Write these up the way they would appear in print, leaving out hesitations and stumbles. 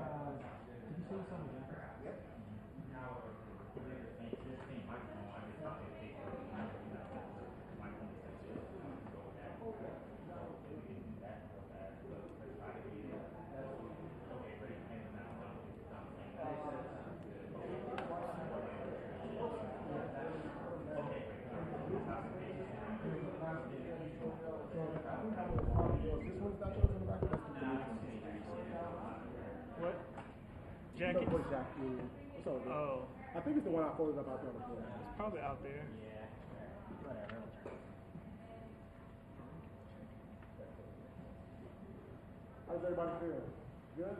you say something? Yep. This one's not yours in the back. What? Jacket? No, what jacket? What's over there? Oh. I think it's the one I folded up out there on the floor. It's probably out there. How does everybody feel? Good?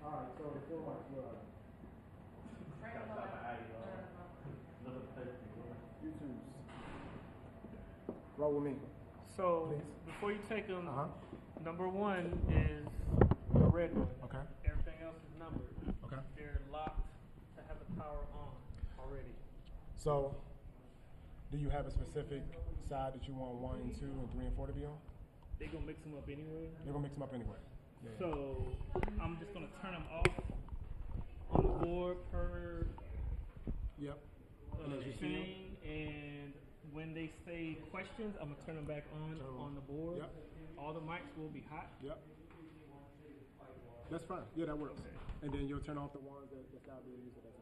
Alright, so the four marks were YouTube's. Roll with me. So, Please. before you take them, number one is the red one. Okay. Everything else is numbered. Okay. They're locked to have the power on already. So, do you have a specific side that you want 1 and 2 and 3 and 4 to be on? They're going to mix them up anyway. They're going to mix them up anyway. Yeah. So, I'm just going to turn them off on the board per thing, and when they say questions, I'm going to turn them back on the board. Yep. All the mics will be hot. Yep. That's fine. Yeah, that works. Okay. And then you'll turn off the ones that's not being used at that time.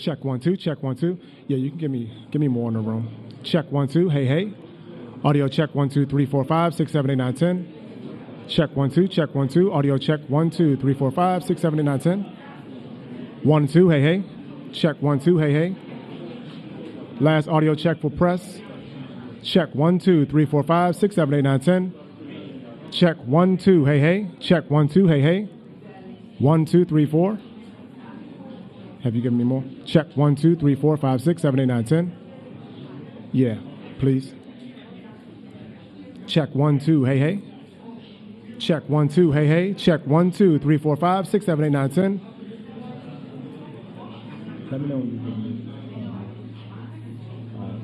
Check 1 2. Check 1 2. Yeah, you can give me more in the room. Check 1 2. Hey hey. Audio check 1 2 3 4 5 6 7 8 9 10. Check 1 2. Check 1 2. Audio check 1 2 3 4 5 6 7 8 9 10. 1 2. Hey hey. Check 1 2. Hey hey. Last audio check for press. Check 1 2 3 4 5 6 7 8 9 10. Check 1 2. Hey hey. Check 1 2. Hey hey. 1 2 3 4. Have you given me more? Check 1 2 3 4 5 6 7 8 9 10. Yeah, please. Check 1 2. Hey hey. Check 1 2. Hey hey. Check 1 2 3 4 5 6 7 8 9 10. Let me know when you hear me.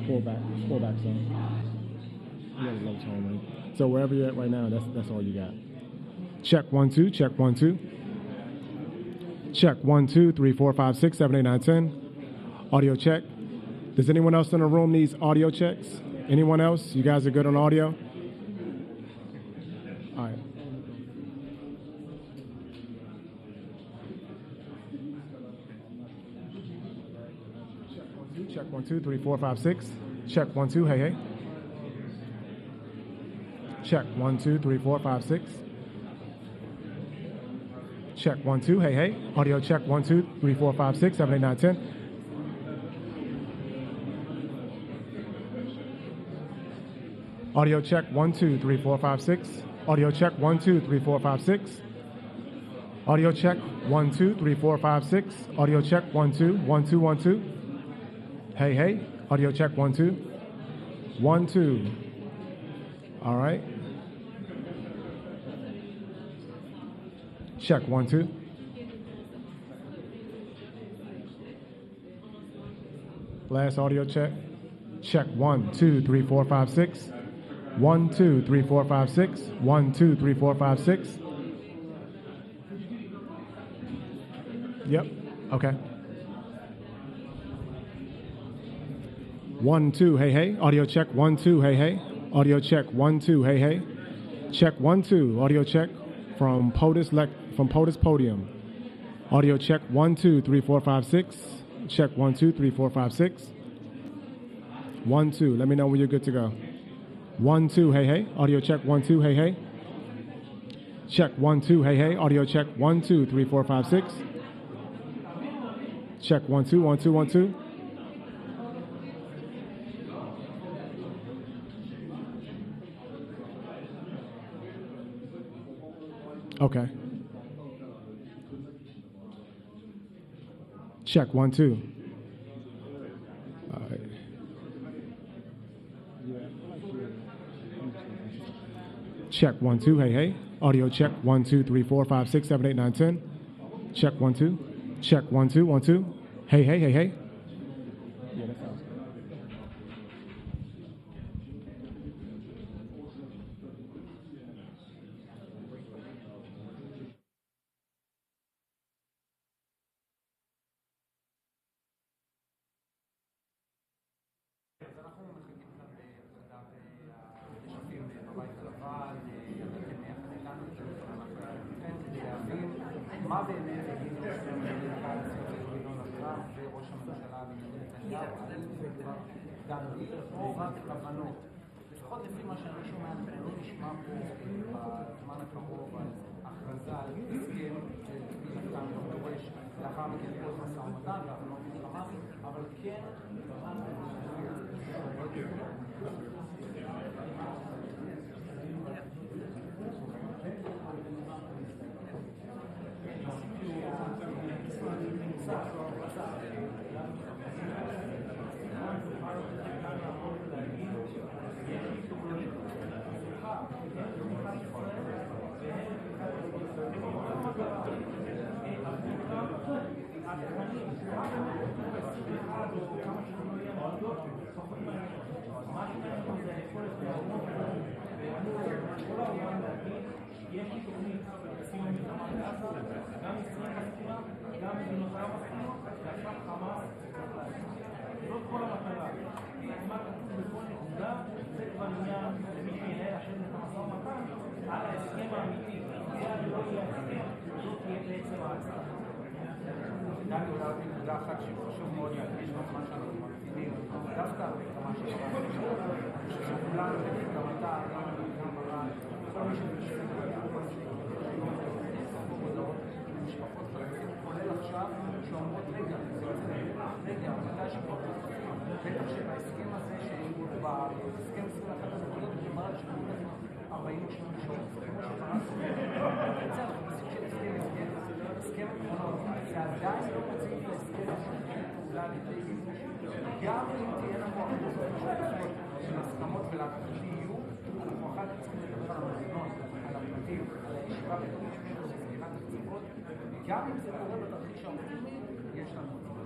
Pull back some. You got a low tone, right? So wherever you're at right now, that's all you got. Check 1 2. Check 1 2. Check 1 2 3 4 5 6 7 8 9 10. Audio check. Does anyone else in the room needs audio checks? Anyone else? You guys are good on audio? All right. Check 1 2 3 4 5 6. Check 1 2. Hey hey. Check 1 2 3 4 5 6. Check 1 2. Hey hey. Audio check 1 2 3 4 5 6 7 8 9 10. Audio check 1 2 3 4 5 6. Audio check 1 2 3 4 5 6. Audio check 1 2 3 4 5 6. Audio check 1 2 1 2 1 2. Hey hey. Audio check 1 2 1 2. All right. Check 1 2. Last audio check. Check 1 2 3 4 5 6. 1 2 3 4 5 6. 1 2 3 4 5 6. Yep. Okay. 1 2. Hey hey. Audio check 1 2. Hey hey. Audio check 1 2. Hey hey. Check 1 2. Audio check from POTUS podium. Audio check 1 2 3 4 5 6. Check 1 2 3 4 5 6. 1 2. Let me know when you're good to go. 1 2. Hey hey. Audio check 1 2. Hey hey. Check 1 2. Hey hey. Audio check 1 2 3 4 5 6. Check 1 2 1 2 1 2. Okay. Check 1 2. All right. Check 1 2. Hey hey. Audio check 1 2 3 4 5 6 7 8 9 10. Check 1 2. Check 1 2 1 2. Hey hey hey hey. Yeah, that sounds good. מה באמת יגיד ראש הממשלה וראש הממשלה בנימין נתניהו, על זה כבר דנו, רוב הכוונות, לפחות לפי מה שאני שומע, לא נשמע פה בזמן הקרוב על הכרזה על הסכם שפתאום דורש לאחר מכן כל משא ומתן והבנות עם חמאס, אבל כן דני אולי עוד נקודה אחת שחשוב מאוד להדגיש בזמן שאנחנו מקפידים, דווקא ברמה של שכולם גם אתה, גם ברן, כל מי שבשביל משפחות חלקים, כולל עכשיו, שאומרות רגע, מתי שכבר בטח שבהסכם הזה בהסכם 21 הנקודות מדובר על שכות 48 שעות, הסכם עקרונות, זה עדיין לא מוצאים את ההסכם פעולה לידי גיבוש. גם אם תהיה לנו אחוזות של הסכמות ולהקפתי יהיו, אנחנו אחר כך צריכים לדבר על המזונות, על הפרטים, על הישיבה בתוך סגירת הקצוות, גם אם זה קורה בתרחיש האופטימי, יש לנו את זה.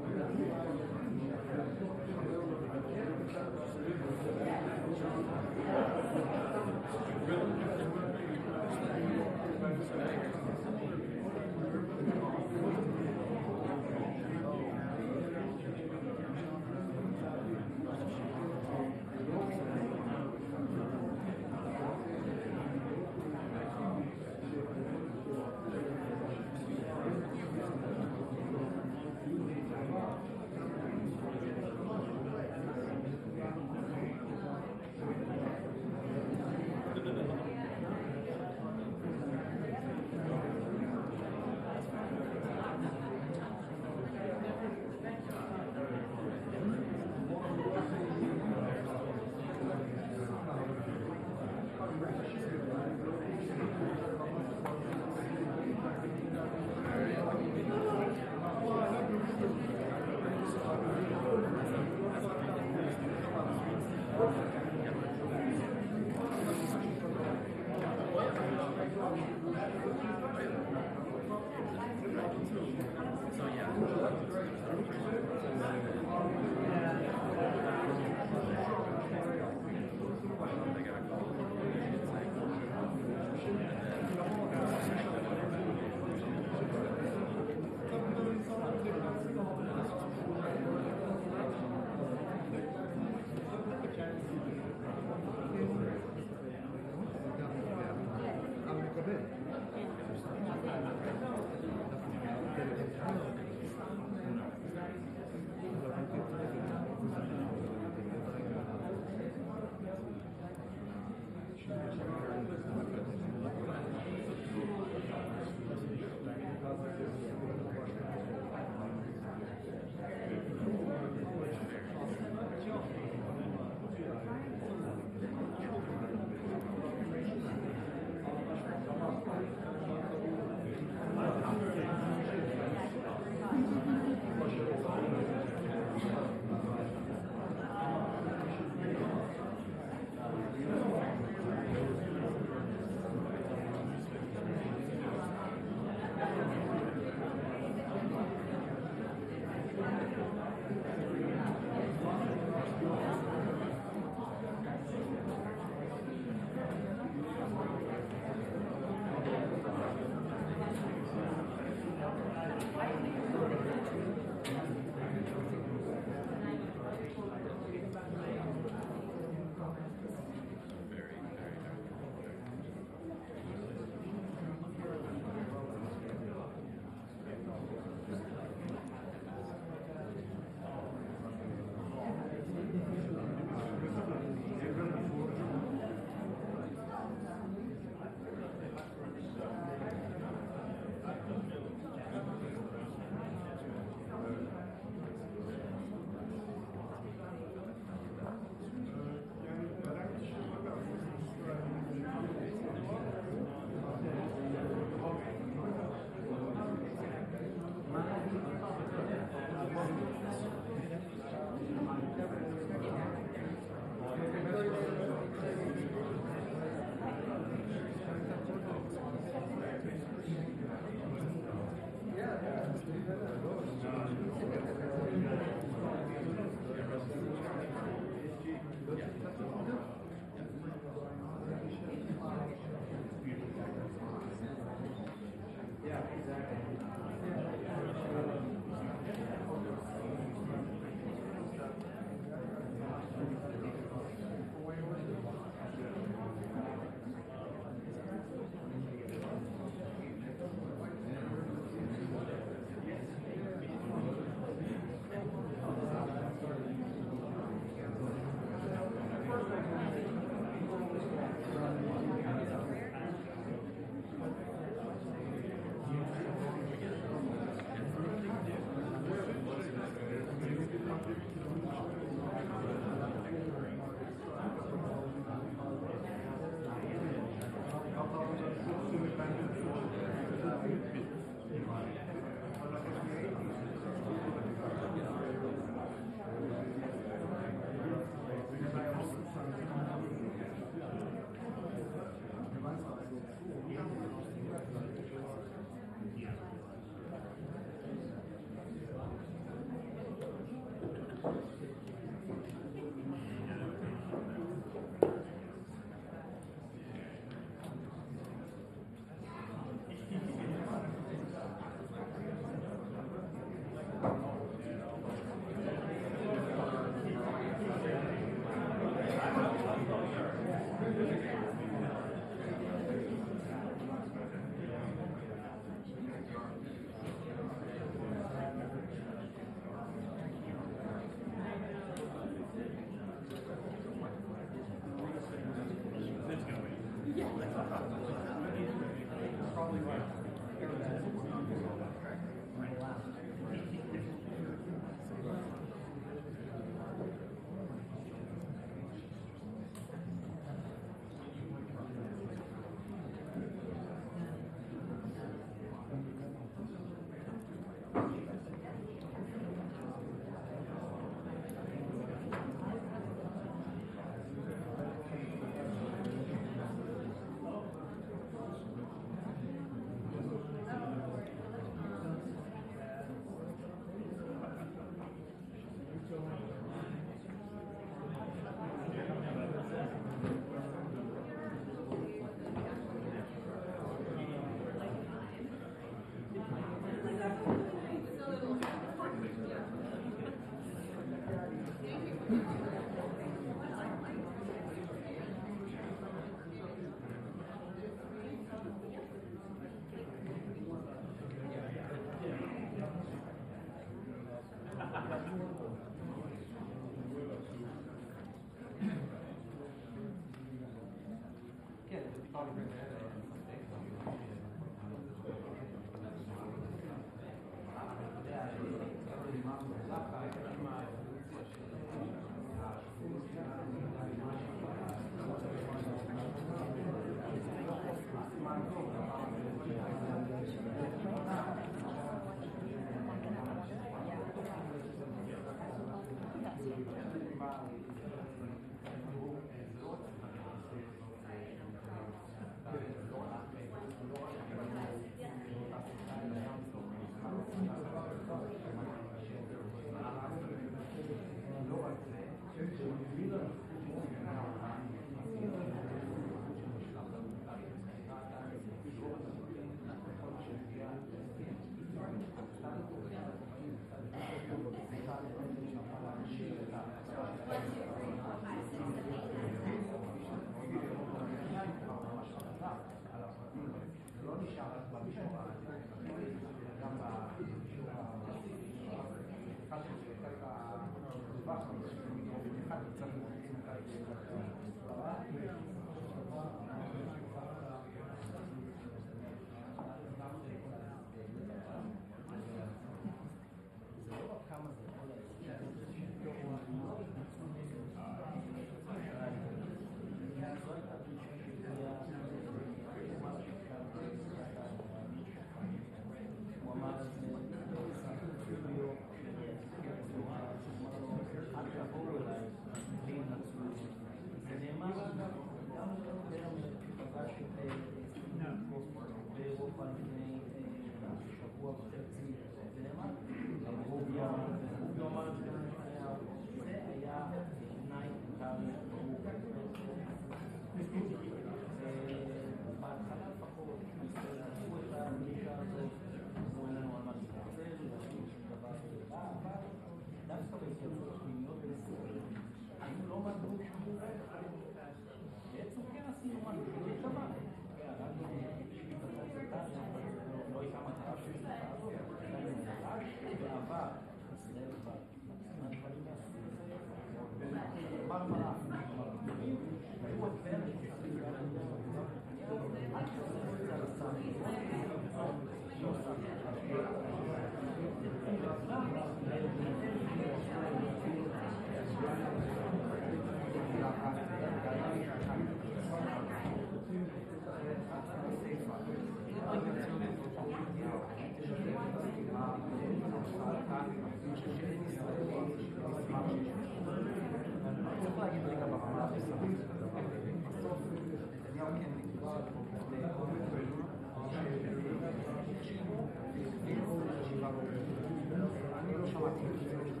אני לא שמעתי את זה.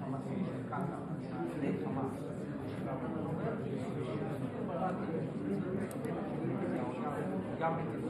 גם בתזכיר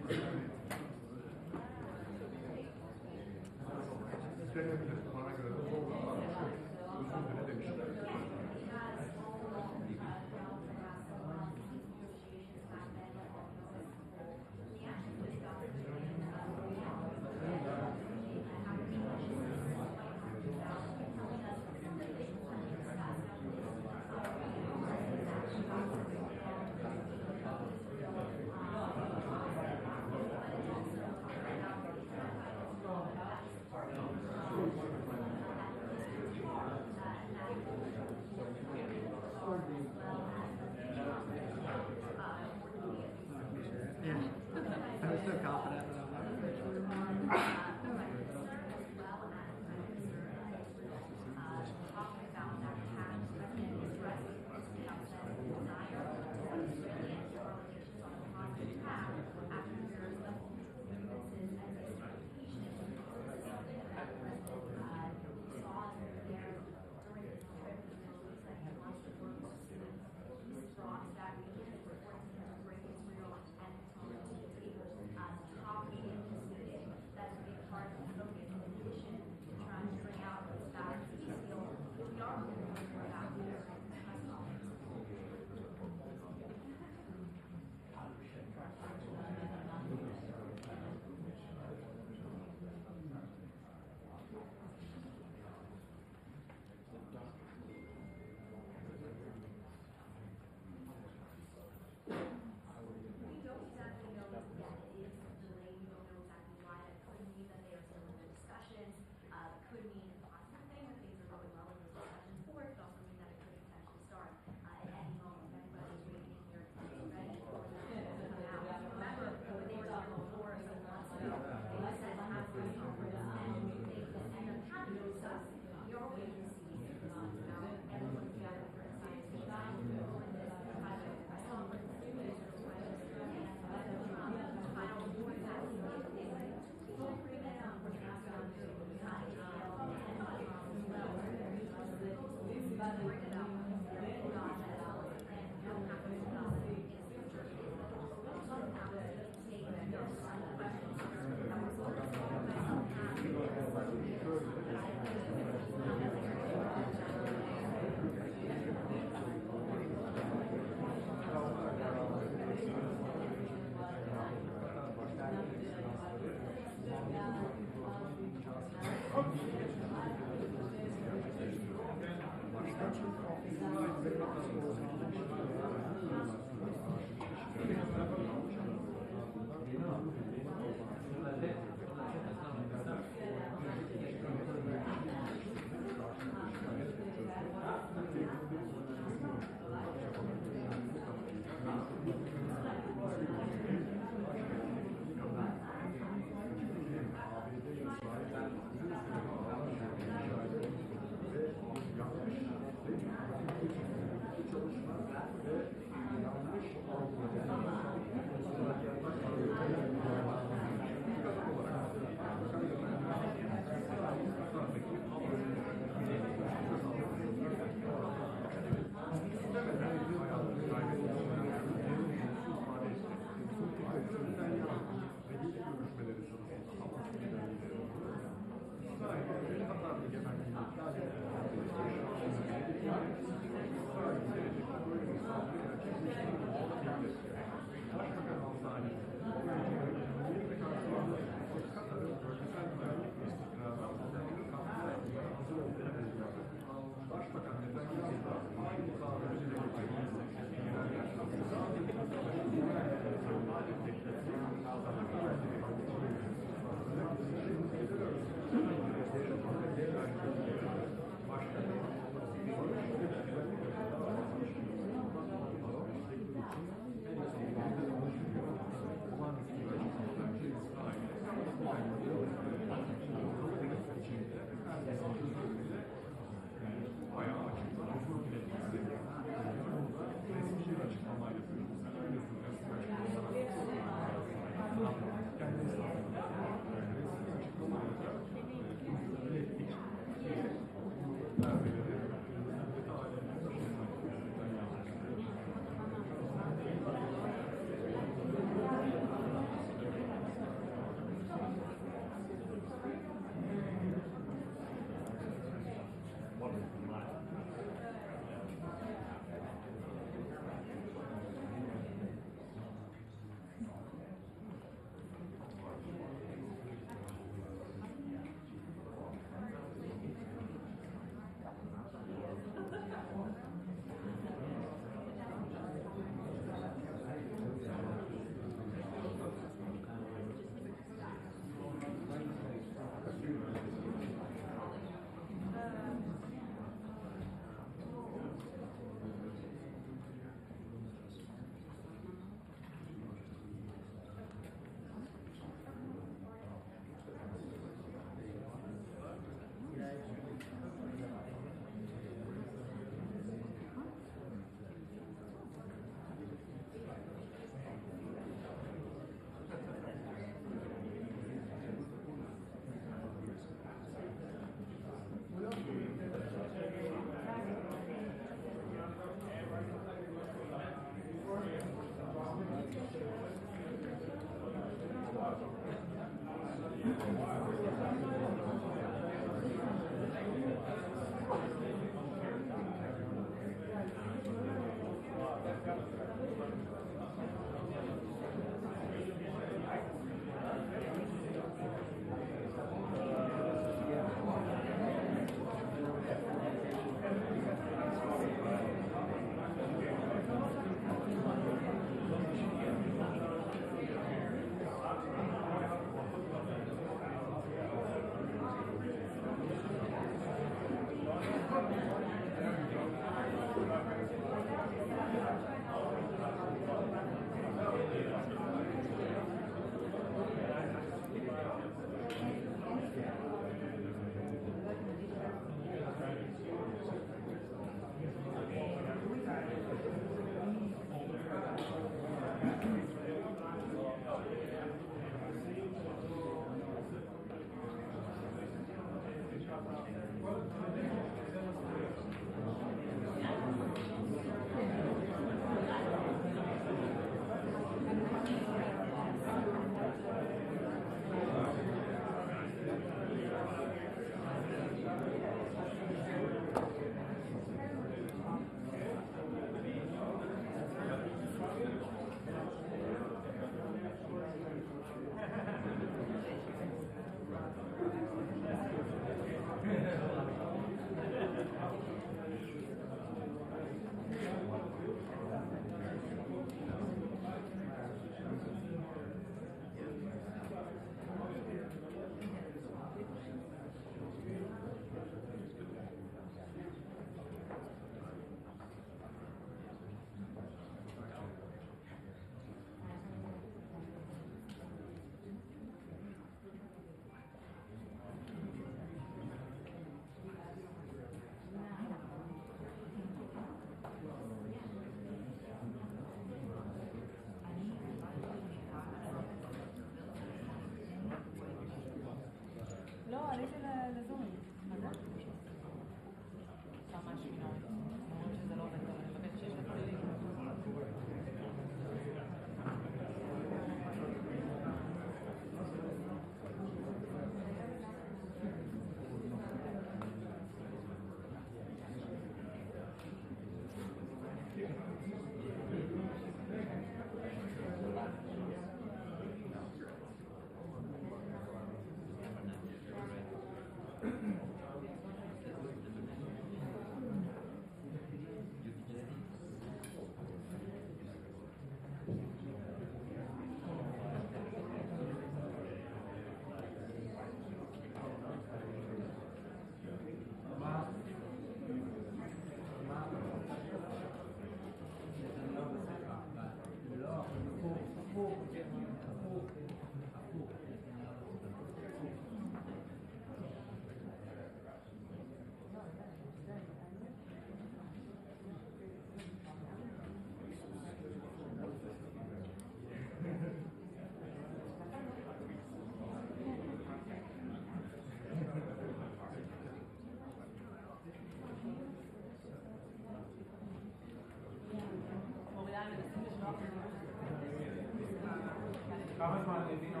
כמה זמן הבינו?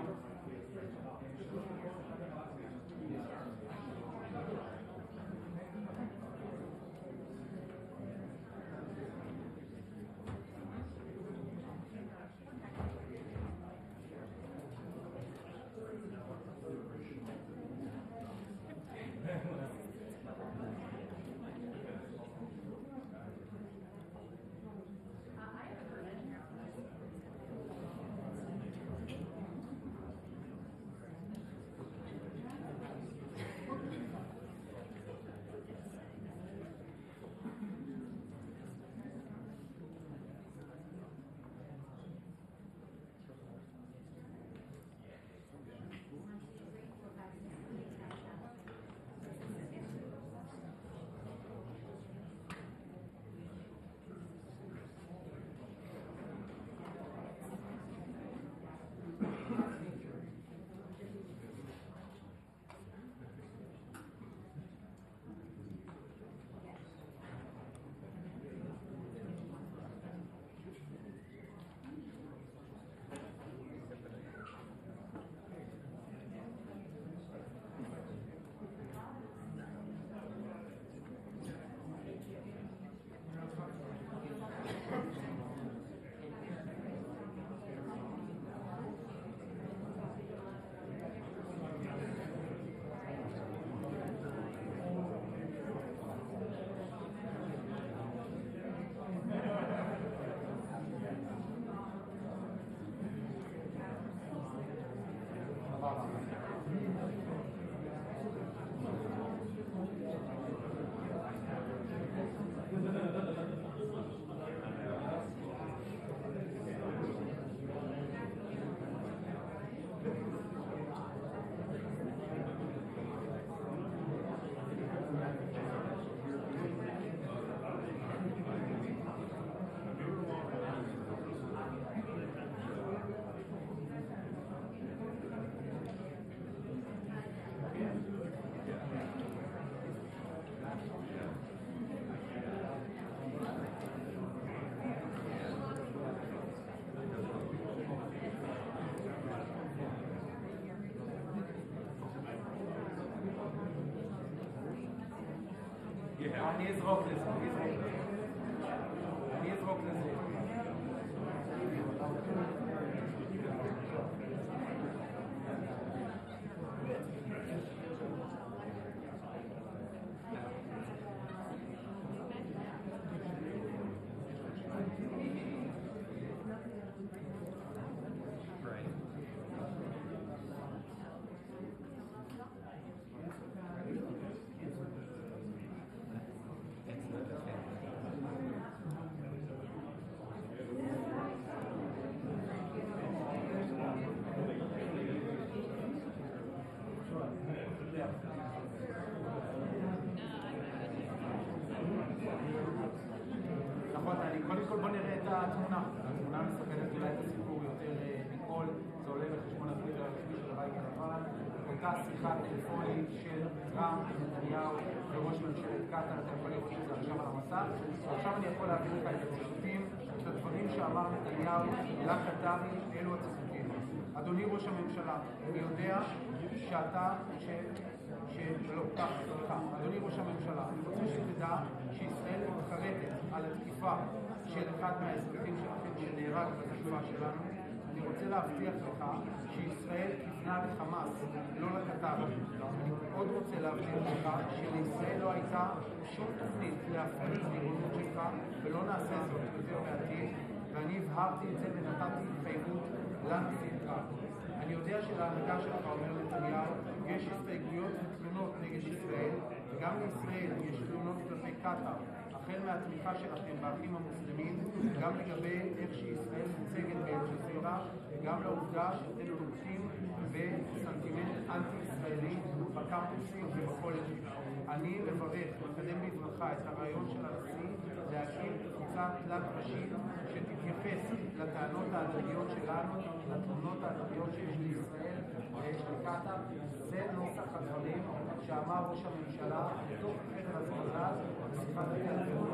אני אזרוק לזה. אני אזרוק לזה. נכון, קודם כל בוא נראה את התמונה. התמונה מספרת אולי את הסיפור יותר מכל, זה עולה בחשבון הטוויטר הרשמי של הבית הלבן. אותה שיחה טלפונית של טראמפ, נתניהו וראש ממשלת קטאר, אתה יכול לראות את זה עכשיו על המסך. ועכשיו אני יכול להעביר לך את הציטוטים, את הדברים שאמר נתניהו לקטארי, אלו הציטוטים. אדוני ראש הממשלה, אני יודע שאתה, אדוני ראש הממשלה, אני רוצה שתדע שישראל מתחרטת על התקיפה של אחד מהאזרחים שלכם שנהרג בתקיפה שלנו. אני רוצה להבטיח לך שישראל כיוונה לחמאס, לא לקטאר. אני עוד רוצה להבטיח לך שלישראל לא הייתה שום תוכנית להפריד ריבונות שלך, ולא נעשה זאת יותר בעתיד, ואני הבהרתי את זה ונתתי התחייבות לנשיא טראמפ. אני יודע שלהנהגה שלך, אומר נתניהו, יש הסתייגויות ותלונות נגד ישראל, וגם לישראל יש תלונות כלפי קטאר, החל מהתמיכה שלכם באחים המוסלמים, גם לגבי איך שישראל מוצגת באל-ג'זירה, וגם לעובדה שאתם נוקטים בסנטימנט אנטי-ישראלי בקמפוסים ובקולג'ים. אני מברך ומקדם בברכה את הרעיון של הנשיא להקים קבוצה תלת-ראשית שתתייחס לטענות ההדדיות שלנו, לתלונות ההדדיות שיש לישראל ויש לקטאר. זה נוסח הדברים שאמר ראש הממשלה בתוך חדר הזמזל בשיחת הטלפון.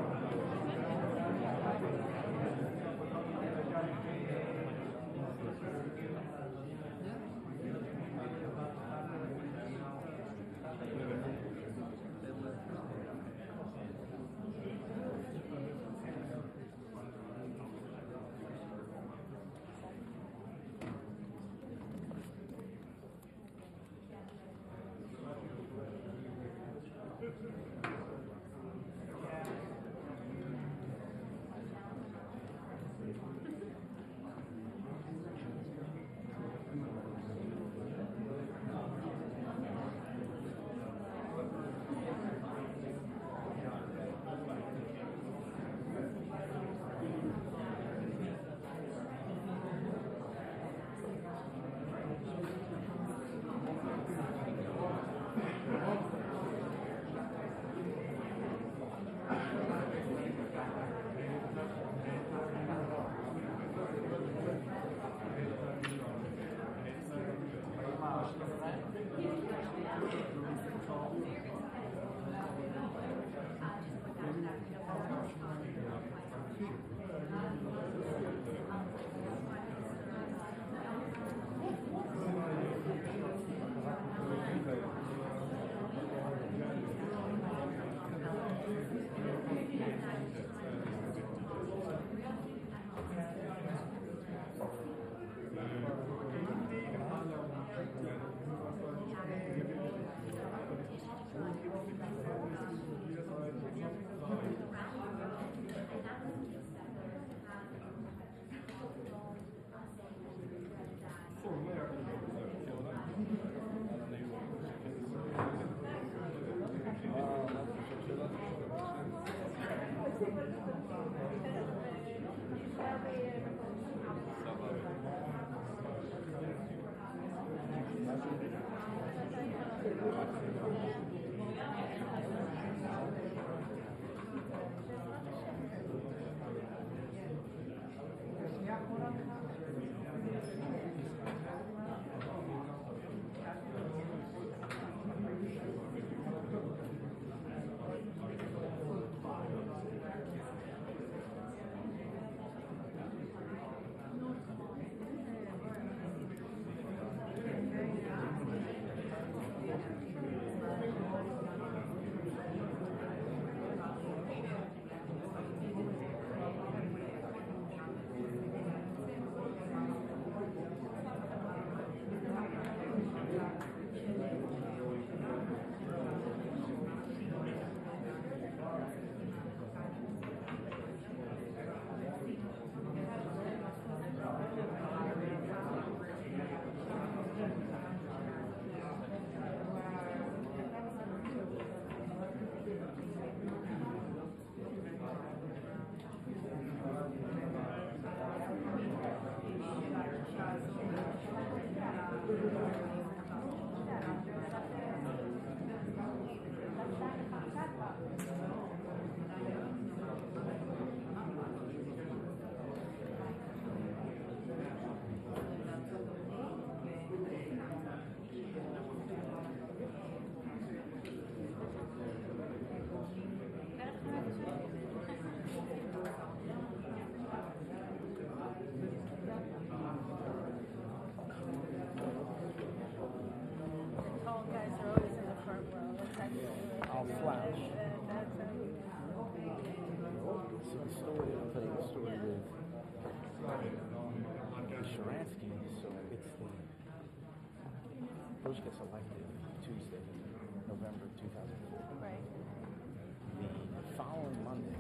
Bush gets elected Tuesday, November 2004. Right. The following Monday,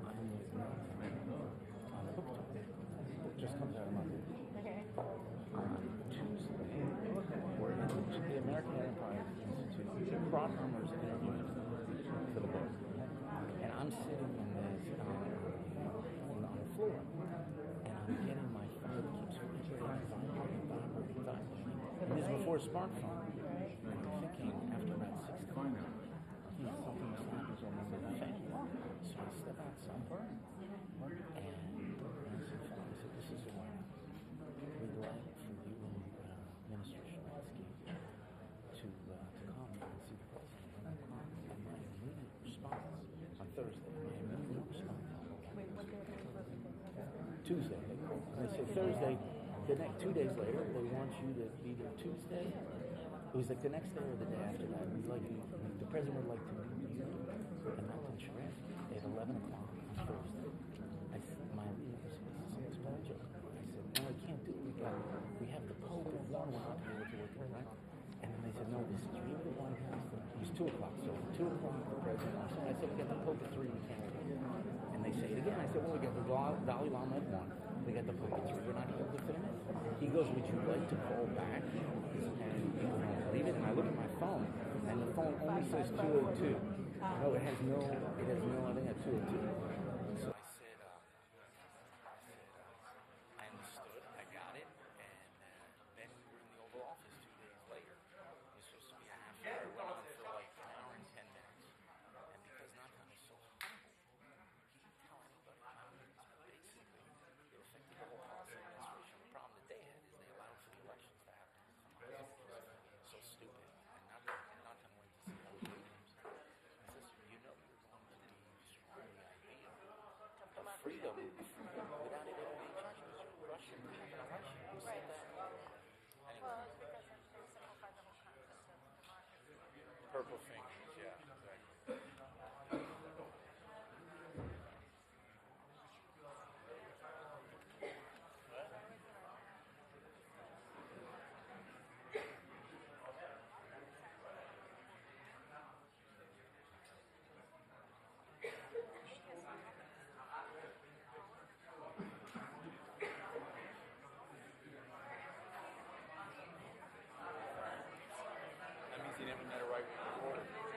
I'm with Netanyahu on the book tour. The book just comes out Monday. Okay. On Tuesday, we're in the American Enterprise Institute. Cronenberg's interviewing for the book. And I'm sitting in this, on the floor, and I'm getting my phone keeps vibrating. And this is before a smartphone. And I'm thinking, after about 6 o'clock, something happens on the family. So I step outside, and I said, this is the White House. We'd like for you and Minister Shemansky to come and see the president. And my immediate response on Thursday, Wait, what day are they supposed to take? Tuesday, they called. And they said Thursday, the next 2 days later, they want you to be there Tuesday. It was like the next day or the day after that. We'd like you, the president would like to meet you and Nathan Shemansky at 11 o'clock on Thursday. I said, my leader said, this is a joke. I said, no, I can't do it. We have the Pope and one, we're not going to be able to work it, right? And then they said, no, this is really the White House. It was 2 o'clock. So at 2 o'clock, the president, I said, we got the Pope at 3, we can't work it. And they say it again. I said, well, we got the Dalai Lama at 1. We got the Pope at 3. We're not going to be able to fit him in. He goes, would you like to call back? And leave it. And I look at my phone, and the phone only says 202. No, it has no, I think at 202. So I said, I understood, I got it, and then we were in the Oval Office 2 days later. It was supposed to be a half hour. It went on for like an hour and 10 minutes. And because Nathan is so humble, he didn't tell anybody about it. So basically, it affected the whole policy administration. The problem that they had is they allowed for the elections to happen. So stupid. And Nathan went to see all the Williams. He says, you know you're going to be destroying the idea of freedom without it ever being judged. Russia didn't have an election. Who said that? Anyway. Well, it's because they simplified the whole concept of democracy. Purple fingers, yeah, exactly. That means he never met a right wing reporter.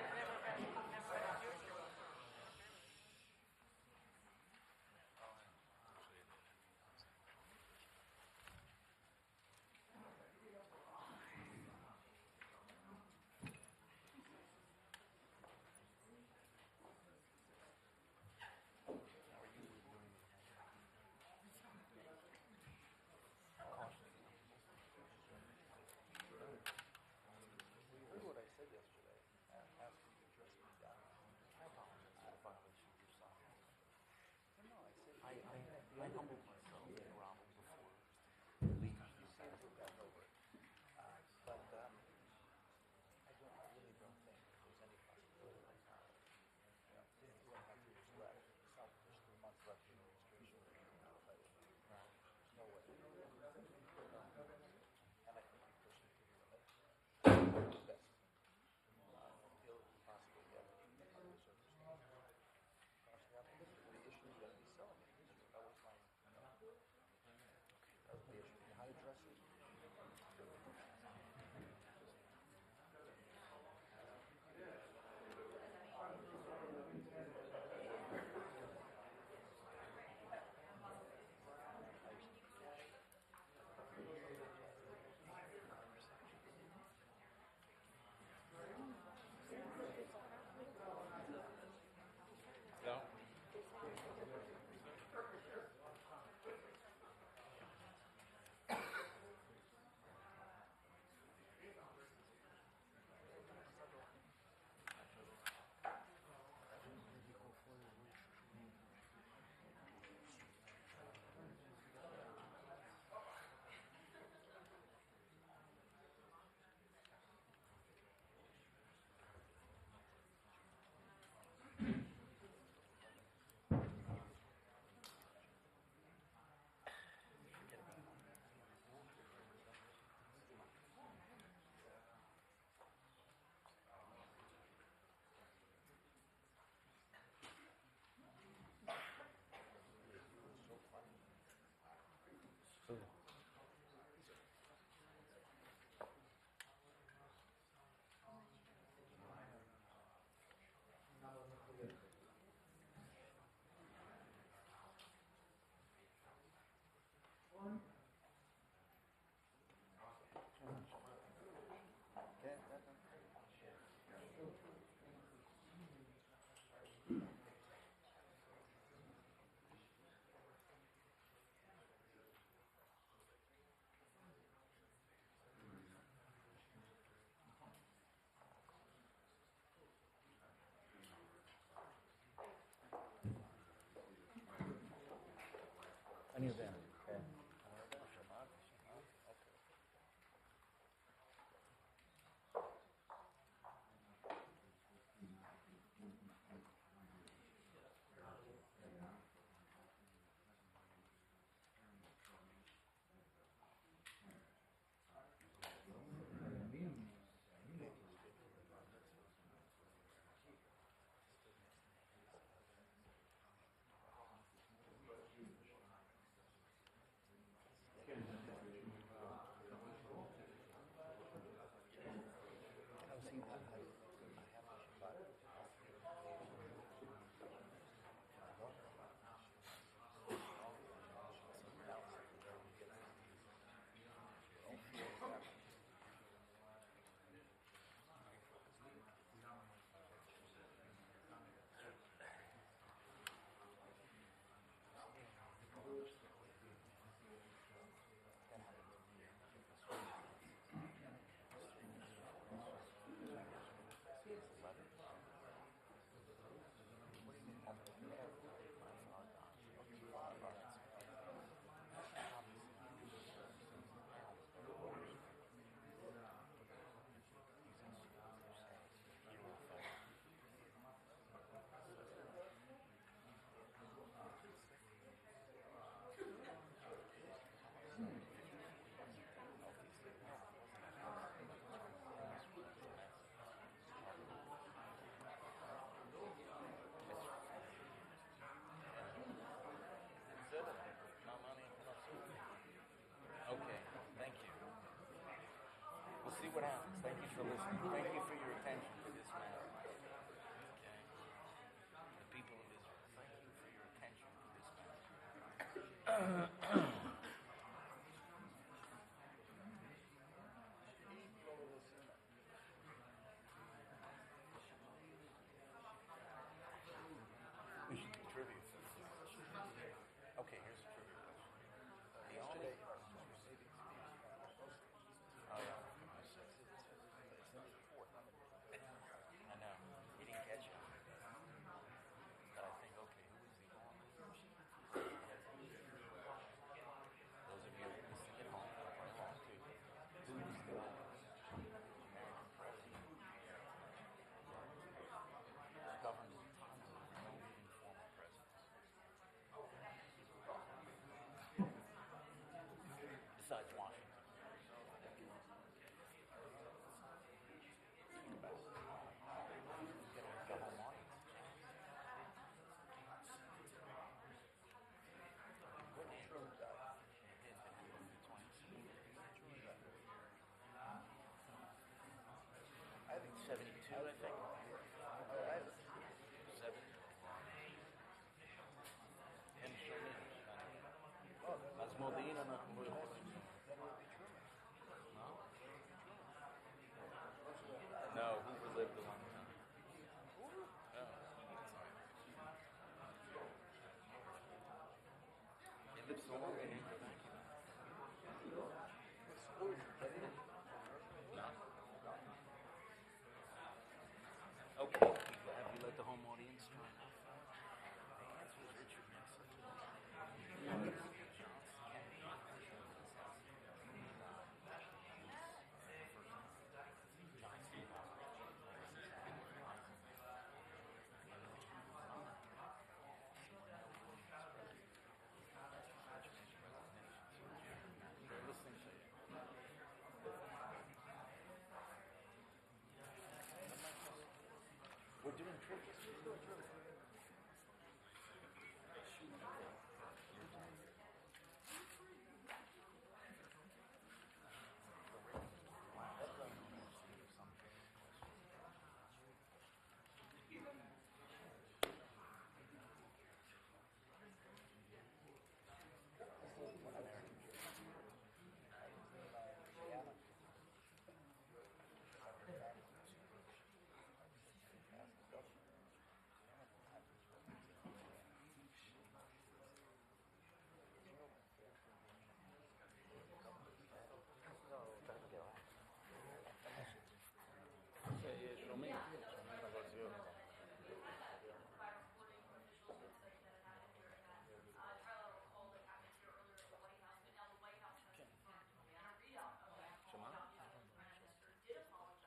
אני יודע, כן. Okay, thank you. We'll see what happens. Thank you for listening. Thank you for your attention to this matter. Okay. The people of Israel, thank you for your attention to this matter. We should do trivia. Okay, here's a trivia question. The only... Oh, yeah. I know. He didn't catch it. But I think, okay, who was the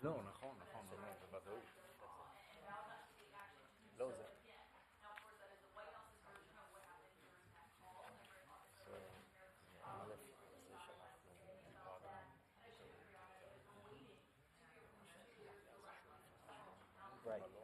לא, נכון, באמת, בוודאות. לא, זה... Right.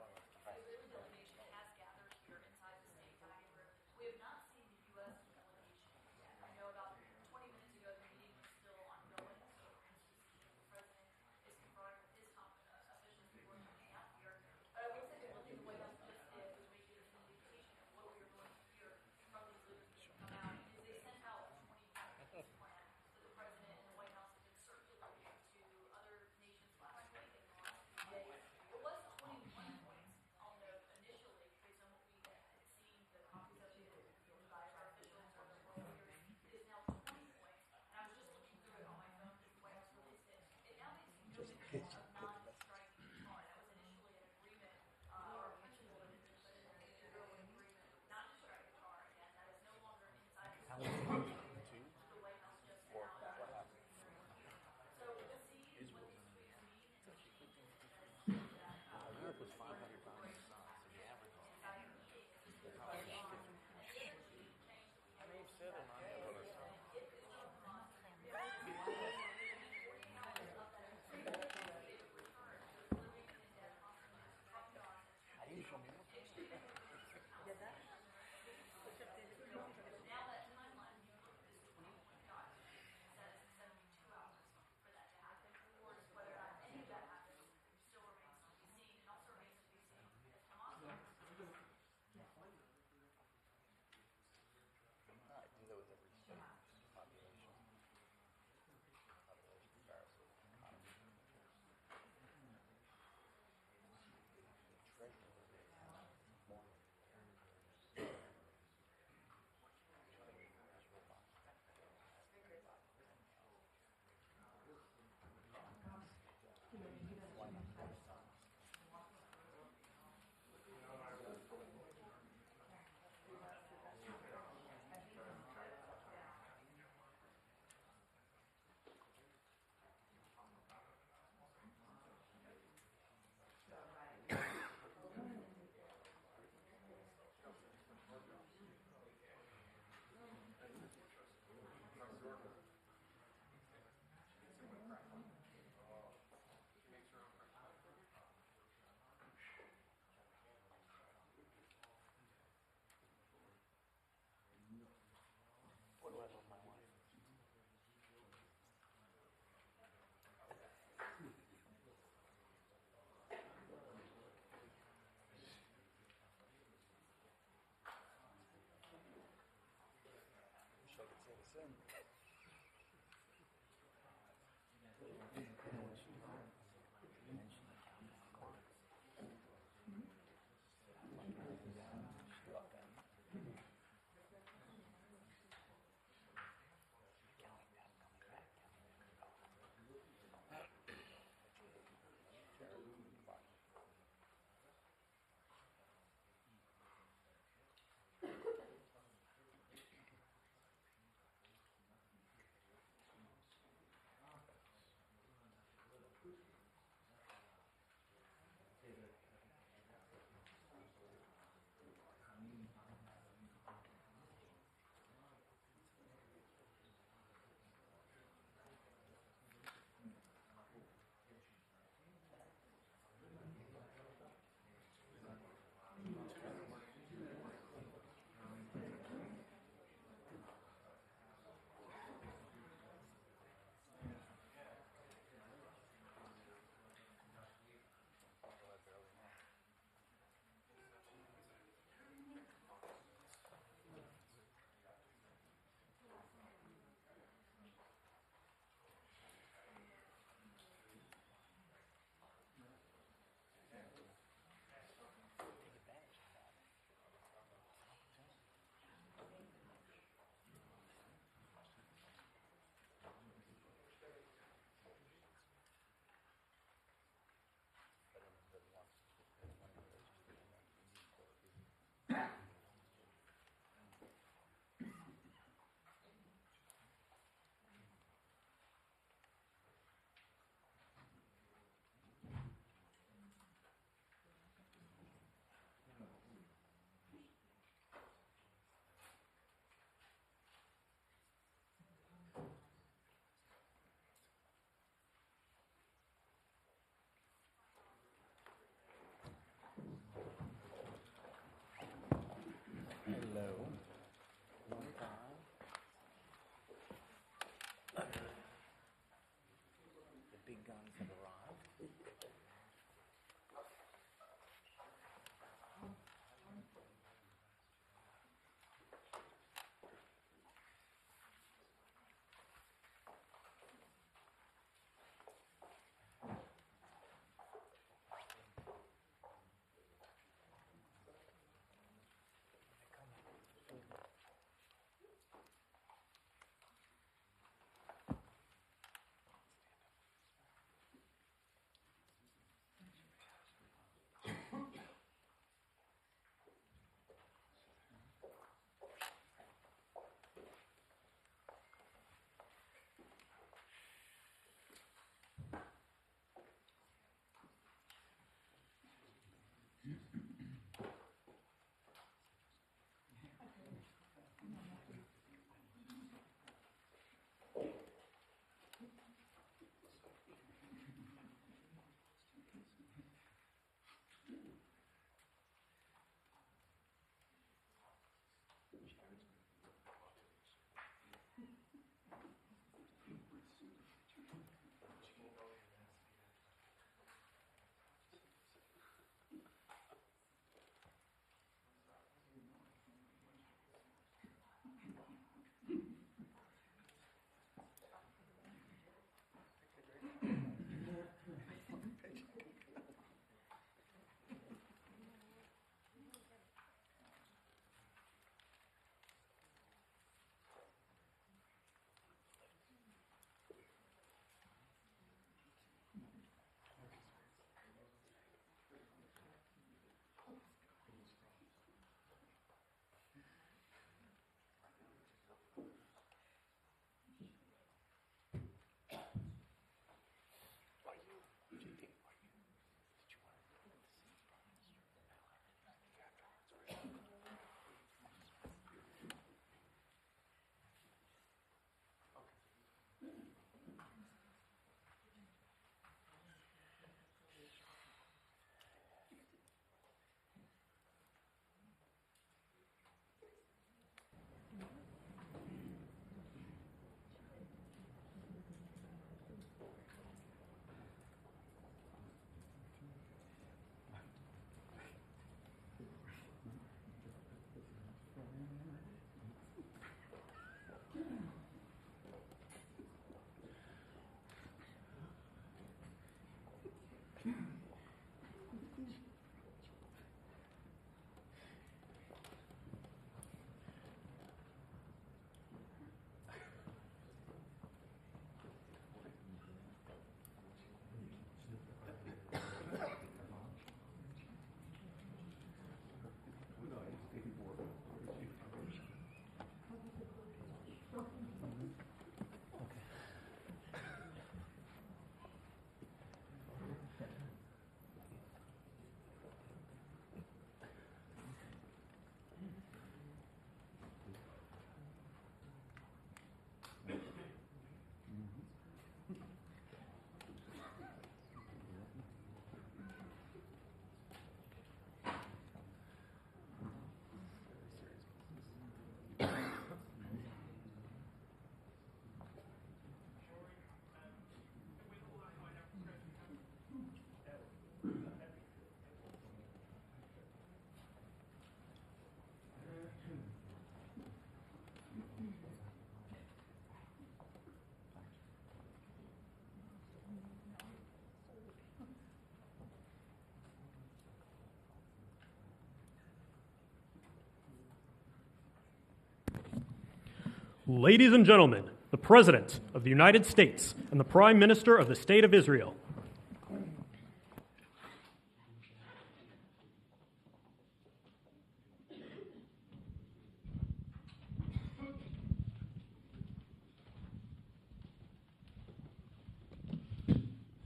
Ladies and gentlemen, the President of the United States and the Prime Minister of the State of Israel.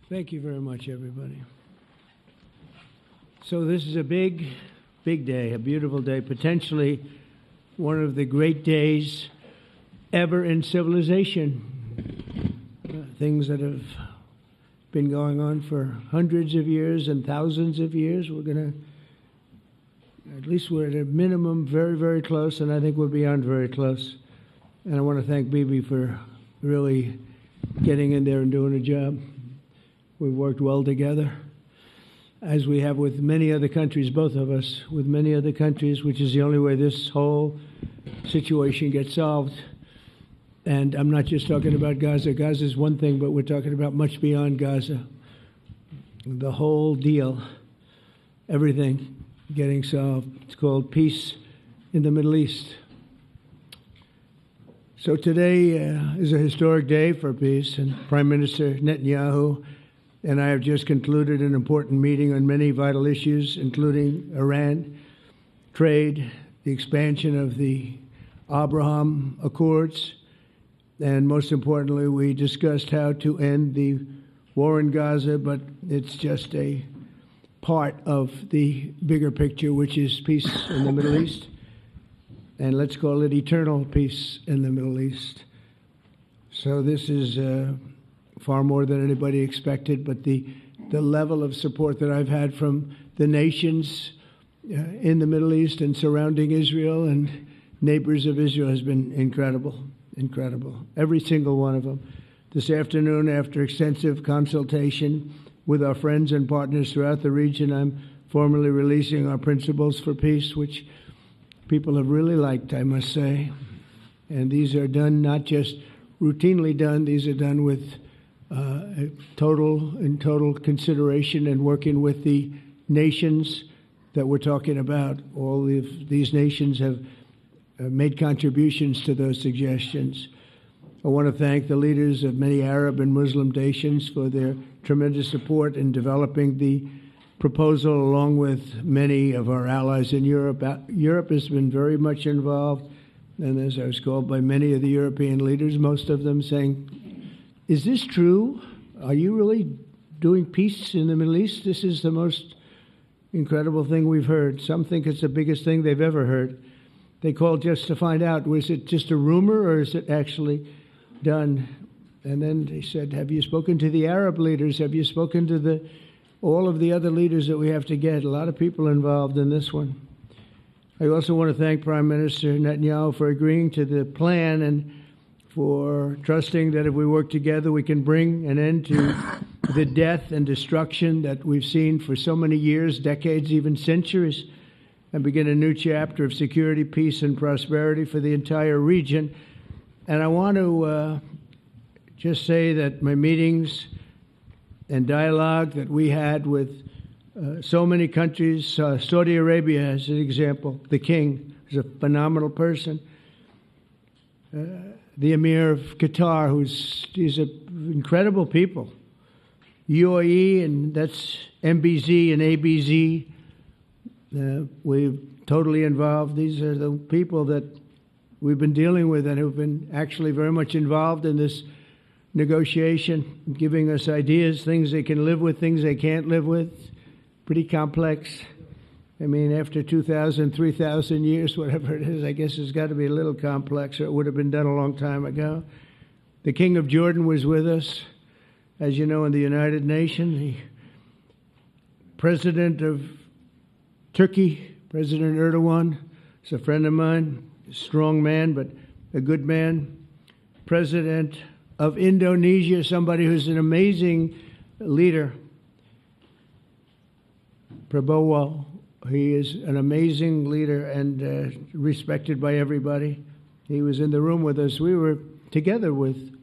Thank you very much, everybody. So this is a big, big day, a beautiful day, potentially one of the great days ever in civilization. Things that have been going on for hundreds of years and thousands of years. At least we're at a minimum very, very close, and I think we're beyond very close. And I want to thank Bibi for really getting in there and doing a job. We've worked well together, as we have with many other countries, both of us, with many other countries, which is the only way this whole situation gets solved. And I'm not just talking about Gaza. Gaza is one thing, but we're talking about much beyond Gaza. The whole deal, everything getting solved. It's called peace in the Middle East. So today is a historic day for peace, and Prime Minister Netanyahu and I have just concluded an important meeting on many vital issues, including Iran, trade, the expansion of the Abraham Accords, and most importantly, we discussed how to end the war in Gaza, but it's just a part of the bigger picture, which is peace in the Middle East, and let's call it eternal peace in the Middle East. So this is far more than anybody expected, but the level of support that I've had from the nations in the Middle East and surrounding Israel and neighbors of Israel has been incredible, incredible. Every single one of them. This afternoon, after extensive consultation with our friends and partners throughout the region, I'm formally releasing our principles for peace, which people have really liked, I must say. And these are done not just routinely done, these are done with total consideration and working with the nations that we're talking about. All of these nations have made contributions to those suggestions. I want to thank the leaders of many Arab and Muslim nations for their tremendous support in developing the proposal, along with many of our allies in Europe. Europe has been very much involved, and as I was called by many of the European leaders, most of them saying, "Is this true? Are you really doing peace in the Middle East? This is the most incredible thing we've heard." Some think it's the biggest thing they've ever heard. They called just to find out, was it just a rumor or is it actually done? And then they said, have you spoken to the Arab leaders? Have you spoken to all of the other leaders that we have to get? A lot of people involved in this one. I also want to thank Prime Minister Netanyahu for agreeing to the plan and for trusting that if we work together, we can bring an end to the death and destruction that we've seen for so many years, decades, even centuries, and begin a new chapter of security, peace, and prosperity for the entire region. And I want to just say that my meetings and dialogue that we had with so many countries, Saudi Arabia as an example, the king is a phenomenal person. The Emir of Qatar, he's incredible people. UAE, and that's MBZ and ABZ. We're totally involved. These are the people that we've been dealing with and who've been actually very much involved in this negotiation, giving us ideas, things they can live with, things they can't live with. Pretty complex. I mean, after 2,000, 3,000 years, whatever it is, I guess it's got to be a little complex, or it would have been done a long time ago. The King of Jordan was with us, as you know, in the United Nations. The President of Turkey, President Erdogan, is a friend of mine, a strong man, but a good man. President of Indonesia, somebody who's an amazing leader, Prabowo. He is an amazing leader and respected by everybody. He was in the room with us. We were together with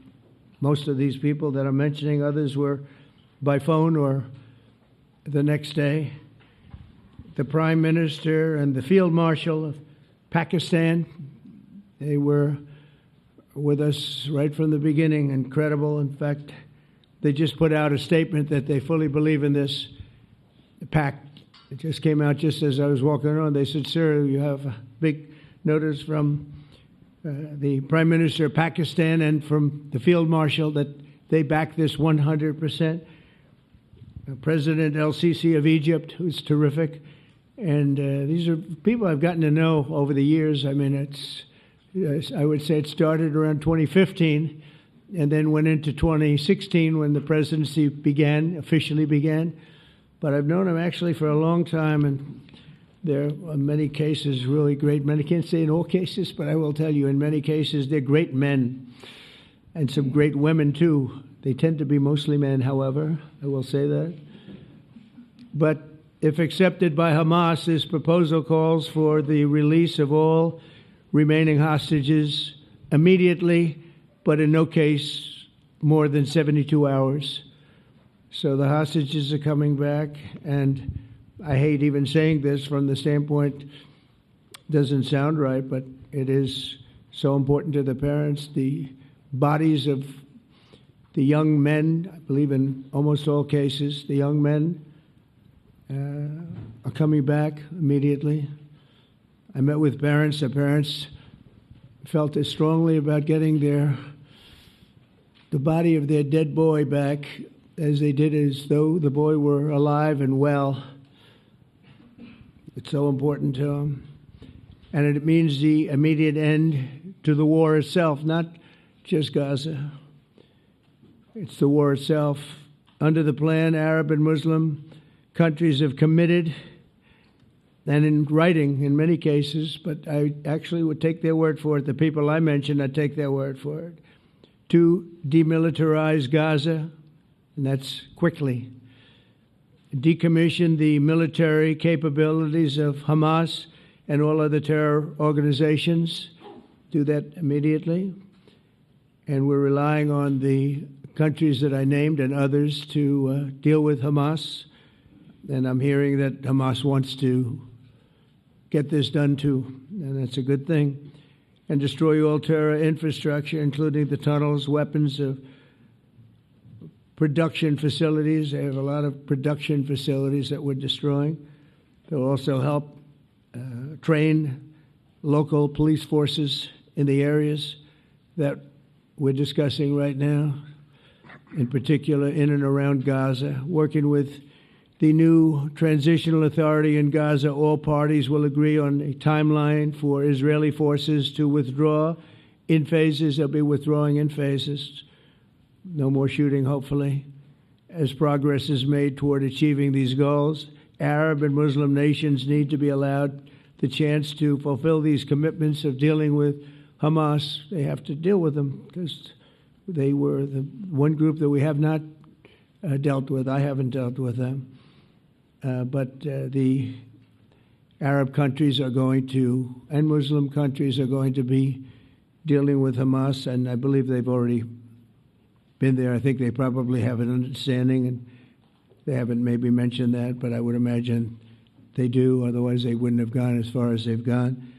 most of these people that I'm mentioning. Others were by phone or the next day. The Prime Minister and the Field Marshal of Pakistan, they were with us right from the beginning. Incredible. In fact, they just put out a statement that they fully believe in this pact. It just came out just as I was walking around. They said, "Sir, you have a big notice from the Prime Minister of Pakistan and from the Field Marshal that they back this 100%. President El-Sisi of Egypt, who's terrific. And these are people I've gotten to know over the years. I mean, I would say it started around 2015 and then went into 2016 when the presidency officially began. But I've known him actually for a long time, and there are many cases really great men. I can't say in all cases, but I will tell you in many cases they're great men and some great women too. They tend to be mostly men, however, I will say that. But if accepted by Hamas, this proposal calls for the release of all remaining hostages immediately, but in no case more than 72 hours. So the hostages are coming back, and I hate even saying this from the standpoint, doesn't sound right, but it is so important to the parents. The bodies of the young men, I believe in almost all cases, the young men are coming back immediately. I met with parents. The parents felt as strongly about getting the body of their dead boy back as they did as though the boy were alive and well. It's so important to them. And it means the immediate end to the war itself, not just Gaza. It's the war itself. Under the plan, Arab and Muslim countries have committed, and in writing in many cases, but I actually would take their word for it. The people I mentioned, I'd take their word for it. To demilitarize Gaza, and that's quickly. Decommission the military capabilities of Hamas and all other terror organizations. Do that immediately. And we're relying on the countries that I named and others to deal with Hamas. And I'm hearing that Hamas wants to get this done too, and that's a good thing. And destroy all terror infrastructure, including the tunnels, weapons, production facilities. They have a lot of production facilities that we're destroying. They'll also help train local police forces in the areas that we're discussing right now, in particular in and around Gaza, working with the new transitional authority in Gaza. All parties will agree on a timeline for Israeli forces to withdraw in phases. They'll be withdrawing in phases. No more shooting, hopefully. As progress is made toward achieving these goals, Arab and Muslim nations need to be allowed the chance to fulfill these commitments of dealing with Hamas. They have to deal with them because they were the one group that we have not dealt with. I haven't dealt with them. But the Arab countries are going to, and Muslim countries are going to be dealing with Hamas, and I believe they've already been there. I think they probably have an understanding, and they haven't maybe mentioned that, but I would imagine they do. Otherwise, they wouldn't have gone as far as they've gone.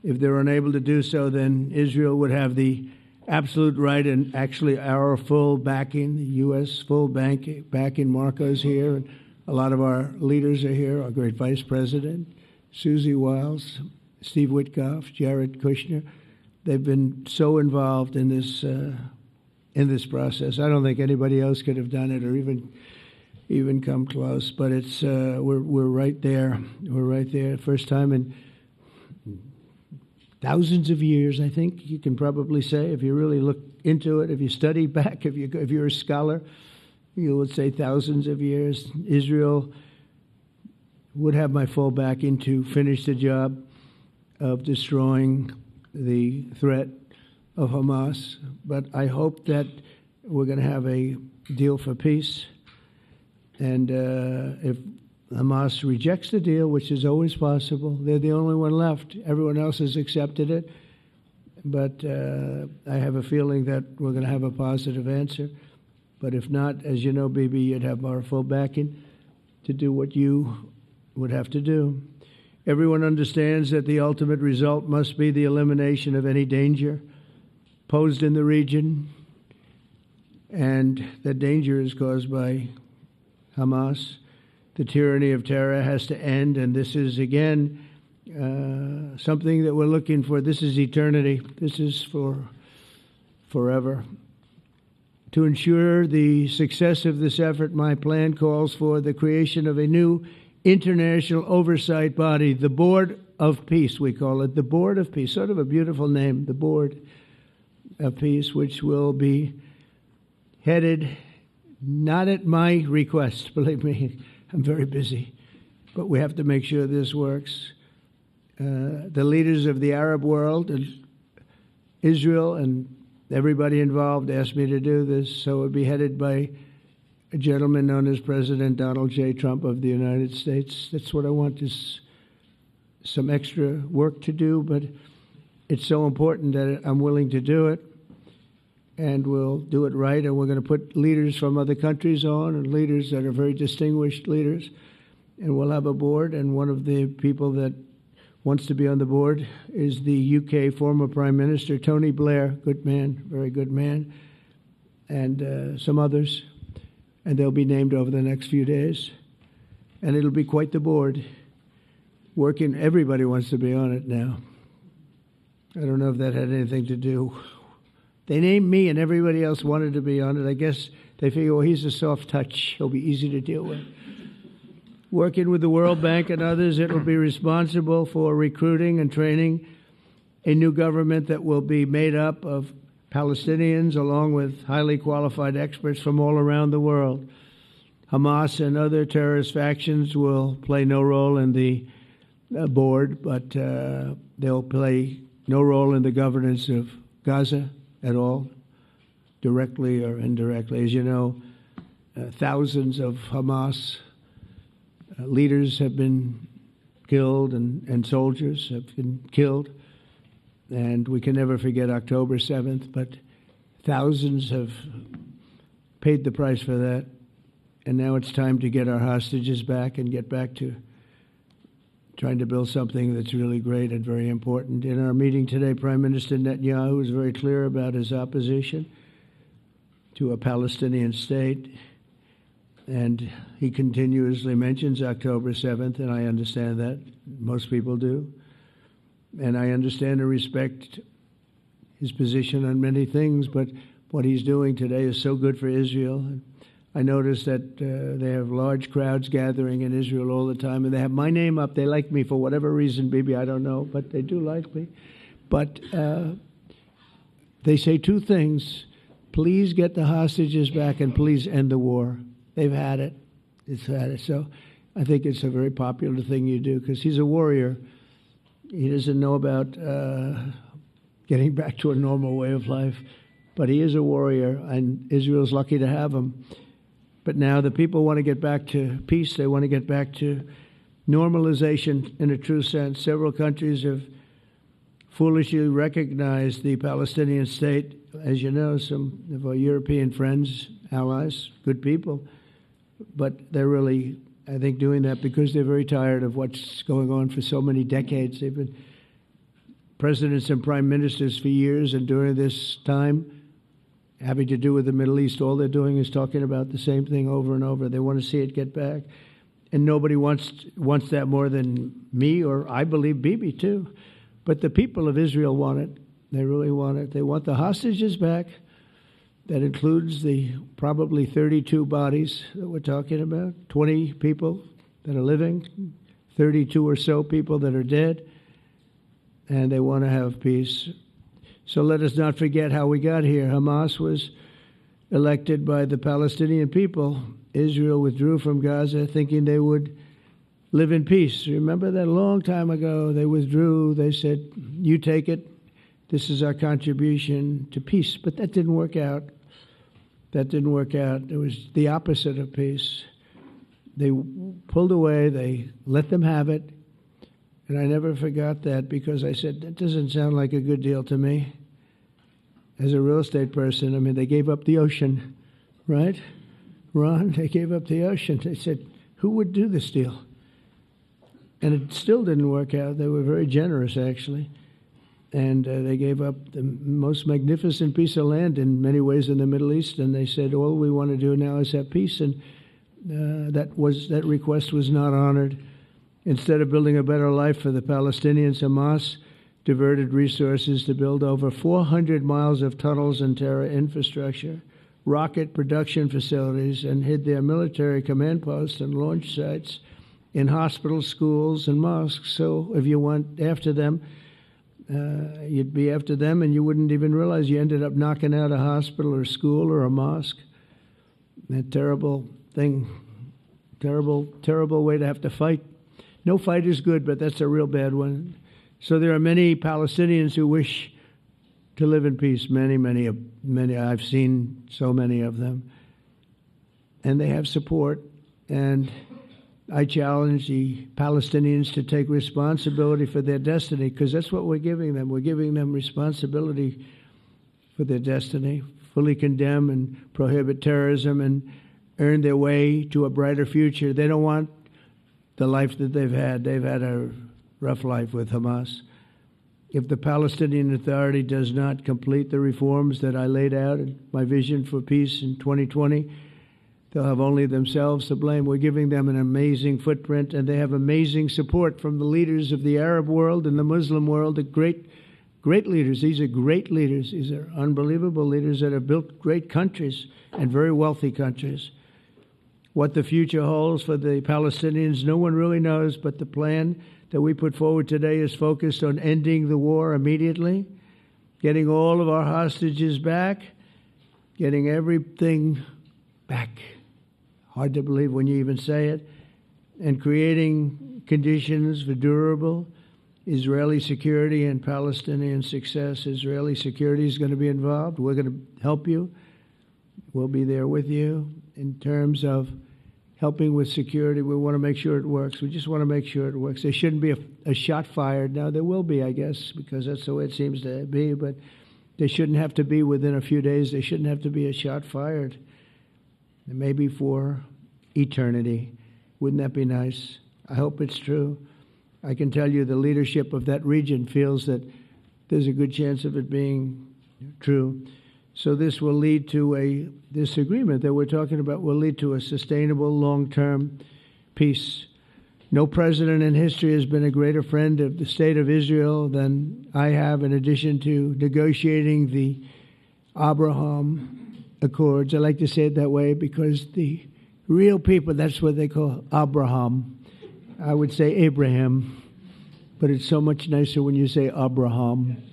If they're unable to do so, then Israel would have the absolute right and actually our full backing, the U.S. full backing. Marco's here, and a lot of our leaders are here, our great Vice President, Susie Wiles, Steve Witkoff, Jared Kushner. They've been so involved in this process. I don't think anybody else could have done it or even come close. But it's we're right there. We're right there. First time in thousands of years, I think you can probably say, if you really look into it, if you study back, if you're a scholar, you would say thousands of years. Israel would have my full backing to finish the job of destroying the threat of Hamas. But I hope that we're going to have a deal for peace. And if Hamas rejects the deal, which is always possible, they're the only one left. Everyone else has accepted it. But I have a feeling that we're going to have a positive answer. But if not, as you know, Bibi, you'd have our full backing to do what you would have to do. Everyone understands that the ultimate result must be the elimination of any danger posed in the region, and the danger is caused by Hamas. The tyranny of terror has to end, and this is, again, something that we're looking for. This is eternity. This is for forever. To ensure the success of this effort, my plan calls for the creation of a new international oversight body, the Board of Peace, we call it, the Board of Peace, sort of a beautiful name, the Board of Peace, which will be headed, not at my request, believe me, I'm very busy, but we have to make sure this works. The leaders of the Arab world and Israel and everybody involved asked me to do this, so it would be headed by a gentleman known as President Donald J. Trump of the United States. That's what I want, is some extra work to do, but it's so important that I'm willing to do it, and we'll do it right, and we're going to put leaders from other countries on, and leaders that are very distinguished leaders, and we'll have a board, and one of the people that wants to be on the board is the UK former Prime Minister, Tony Blair, good man, very good man, and some others, and they'll be named over the next few days, and it'll be quite the board. Working, everybody wants to be on it now. I don't know if that had anything to do. They named me and everybody else wanted to be on it. I guess they figure, well, he's a soft touch. He'll be easy to deal with. Working with the World Bank and others, it will be responsible for recruiting and training a new government that will be made up of Palestinians along with highly qualified experts from all around the world. Hamas and other terrorist factions will play no role in the board, but they'll play no role in the governance of Gaza at all, directly or indirectly. As you know, thousands of Hamas leaders have been killed and soldiers have been killed. And we can never forget October 7th, but thousands have paid the price for that. And now it's time to get our hostages back and get back to trying to build something that's really great and very important. In our meeting today, Prime Minister Netanyahu was very clear about his opposition to a Palestinian state. And he continuously mentions October 7th, and I understand that. Most people do. And I understand and respect his position on many things, but what he's doing today is so good for Israel. I notice that they have large crowds gathering in Israel all the time, and they have my name up. They like me for whatever reason, Bibi, I don't know, but they do like me. But they say two things. Please get the hostages back and please end the war. They've had it. It's had it. So I think it's a very popular thing you do because he's a warrior. He doesn't know about getting back to a normal way of life, but he is a warrior, and Israel's lucky to have him. But now the people want to get back to peace. They want to get back to normalization in a true sense. Several countries have foolishly recognized the Palestinian state. As you know, some of our European friends, allies, good people, but they're really, I think, doing that because they're very tired of what's going on for so many decades. They've been presidents and prime ministers for years, and during this time, having to do with the Middle East, all they're doing is talking about the same thing over and over. They want to see it get back. And nobody wants that more than me, or I believe Bibi too. But the people of Israel want it. They really want it. They want the hostages back. That includes the probably 32 bodies that we're talking about, 20 people that are living, 32 or so people that are dead, and they want to have peace. So let us not forget how we got here. Hamas was elected by the Palestinian people. Israel withdrew from Gaza thinking they would live in peace. Remember that a long time ago? They withdrew. They said, you take it. This is our contribution to peace. But that didn't work out. That didn't work out. It was the opposite of peace. They pulled away. They let them have it. And I never forgot that because I said, that doesn't sound like a good deal to me. As a real estate person, I mean, they gave up the ocean, right? Ron, they gave up the ocean. They said, who would do this deal? And it still didn't work out. They were very generous, actually. And they gave up the most magnificent piece of land in many ways in the Middle East, and they said, all we want to do now is have peace, and that request was not honored. Instead of building a better life for the Palestinians, Hamas diverted resources to build over 400 miles of tunnels and terror infrastructure, rocket production facilities, and hid their military command posts and launch sites in hospitals, schools, and mosques. So if you went after them, you'd be after them, and you wouldn't even realize you ended up knocking out a hospital or school or a mosque. That terrible thing, terrible way to have to fight. No fight is good, but that's a real bad one. So there are many Palestinians who wish to live in peace. Many. I've seen so many of them, and they have support. And I challenge the Palestinians to take responsibility for their destiny, because that's what we're giving them. We're giving them responsibility for their destiny, fully condemn and prohibit terrorism and earn their way to a brighter future. They don't want the life that they've had. They've had a rough life with Hamas. If the Palestinian Authority does not complete the reforms that I laid out in my vision for peace in 2020, they'll have only themselves to blame. We're giving them an amazing footprint, and they have amazing support from the leaders of the Arab world and the Muslim world, the great leaders. These are great leaders. These are unbelievable leaders that have built great countries and very wealthy countries. What the future holds for the Palestinians, no one really knows, but the plan that we put forward today is focused on ending the war immediately, getting all of our hostages back, getting everything back. Hard to believe when you even say it. And creating conditions for durable Israeli security and Palestinian success. Israeli security is going to be involved. We're going to help you. We'll be there with you in terms of helping with security. We want to make sure it works. We just want to make sure it works. There shouldn't be a shot fired. Now, there will be, I guess, because that's the way it seems to be, but they shouldn't have to be within a few days. There shouldn't have to be a shot fired. Maybe for eternity. Wouldn't that be nice? I hope it's true. I can tell you the leadership of that region feels that there's a good chance of it being true. So this will lead to this agreement that we're talking about will lead to a sustainable long-term peace. No president in history has been a greater friend of the state of Israel than I have, in addition to negotiating the Abraham Accords. I like to say it that way because the real people, that's what they call Abraham. I would say Abraham, but it's so much nicer when you say Abraham.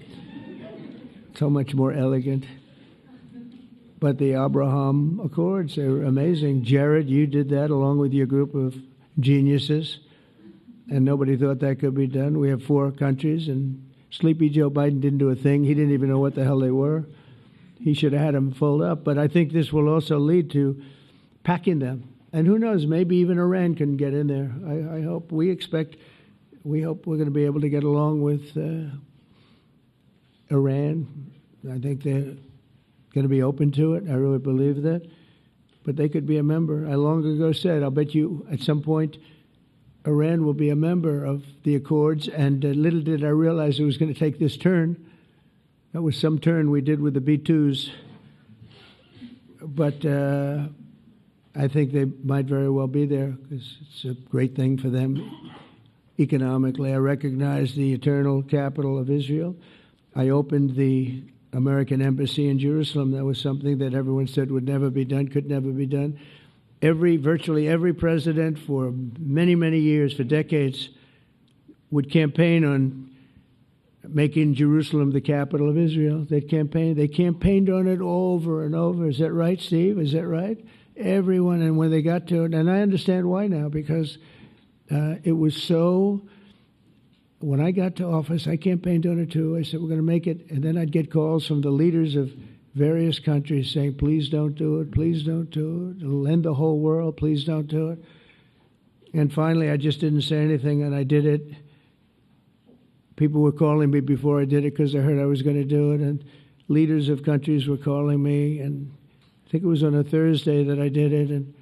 So much more elegant. But the Abraham Accords, they're amazing. Jared, you did that along with your group of geniuses, and nobody thought that could be done. We have 4 countries, and Sleepy Joe Biden didn't do a thing. He didn't even know what the hell they were. He should have had them fold up. But I think this will also lead to packing them. And who knows, maybe even Iran can get in there. I hope. We hope we're going to be able to get along with Iran. I think they're going to be open to it. I really believe that. But they could be a member. I long ago said, I'll bet you at some point Iran will be a member of the Accords. And little did I realize it was going to take this turn. That was some turn we did with the B-2s. But I think they might very well be there because it's a great thing for them economically. I recognize the eternal capital of Israel. I opened the American embassy in Jerusalem. That was something that everyone said would never be done, could never be done. Virtually every president for many, many years, for decades, would campaign on making Jerusalem the capital of Israel. They campaigned on it over and over. Is that right, Steve? Is that right? Everyone, and when they got to it, and I understand why now, because it was so. When I got to office, I campaigned on it too. I said, we're going to make it. And then I'd get calls from the leaders of various countries saying, please don't do it, please don't do it. It'll end the whole world, please don't do it. And finally, I just didn't say anything, and I did it. People were calling me before I did it because they heard I was going to do it, and leaders of countries were calling me, and I think it was on a Thursday that I did it, and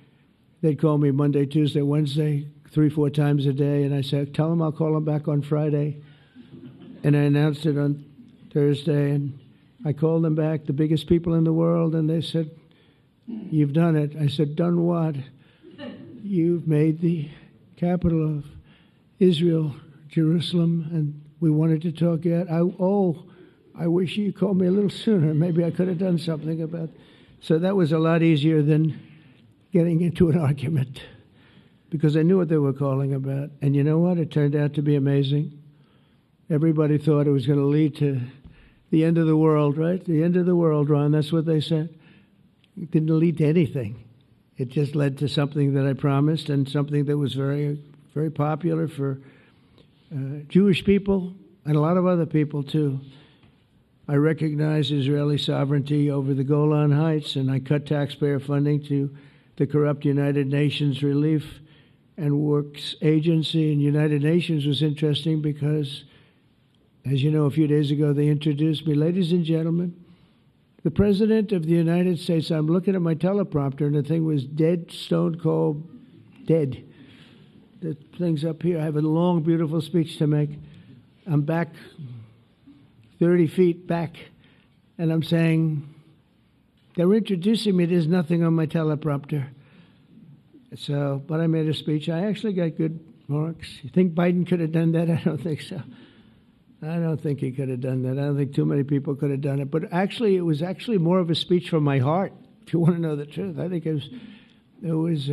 they'd call me Monday, Tuesday, Wednesday, 3-4 times a day, and I said, tell them I'll call them back on Friday. And I announced it on Thursday, and I called them back, the biggest people in the world, and they said, "You've done it." I said, "Done what?" "You've made the capital of Israel, Jerusalem, and we wanted to talk yet." I wish you called me a little sooner. Maybe I could have done something about it. So that was a lot easier than getting into an argument, because I knew what they were calling about. And you know what? It turned out to be amazing. Everybody thought it was going to lead to the end of the world, right? The end of the world, Ron, that's what they said. It didn't lead to anything. It just led to something that I promised, and something that was very, very popular for Jewish people and a lot of other people too. I recognize Israeli sovereignty over the Golan Heights, and I cut taxpayer funding to the corrupt United Nations Relief and Works Agency. And United Nations was interesting because, as you know, a few days ago they introduced me. Ladies and gentlemen, the President of the United States. I'm looking at my teleprompter, and the thing was dead, stone cold, dead. The thing's up here. I have a long, beautiful speech to make. I'm back 30 feet back, and I'm saying, they're introducing me. There's nothing on my teleprompter. So, but I made a speech. I actually got good marks. You think Biden could have done that? I don't think so. I don't think he could have done that. I don't think too many people could have done it. But actually, it was actually more of a speech from my heart, if you want to know the truth. I think it was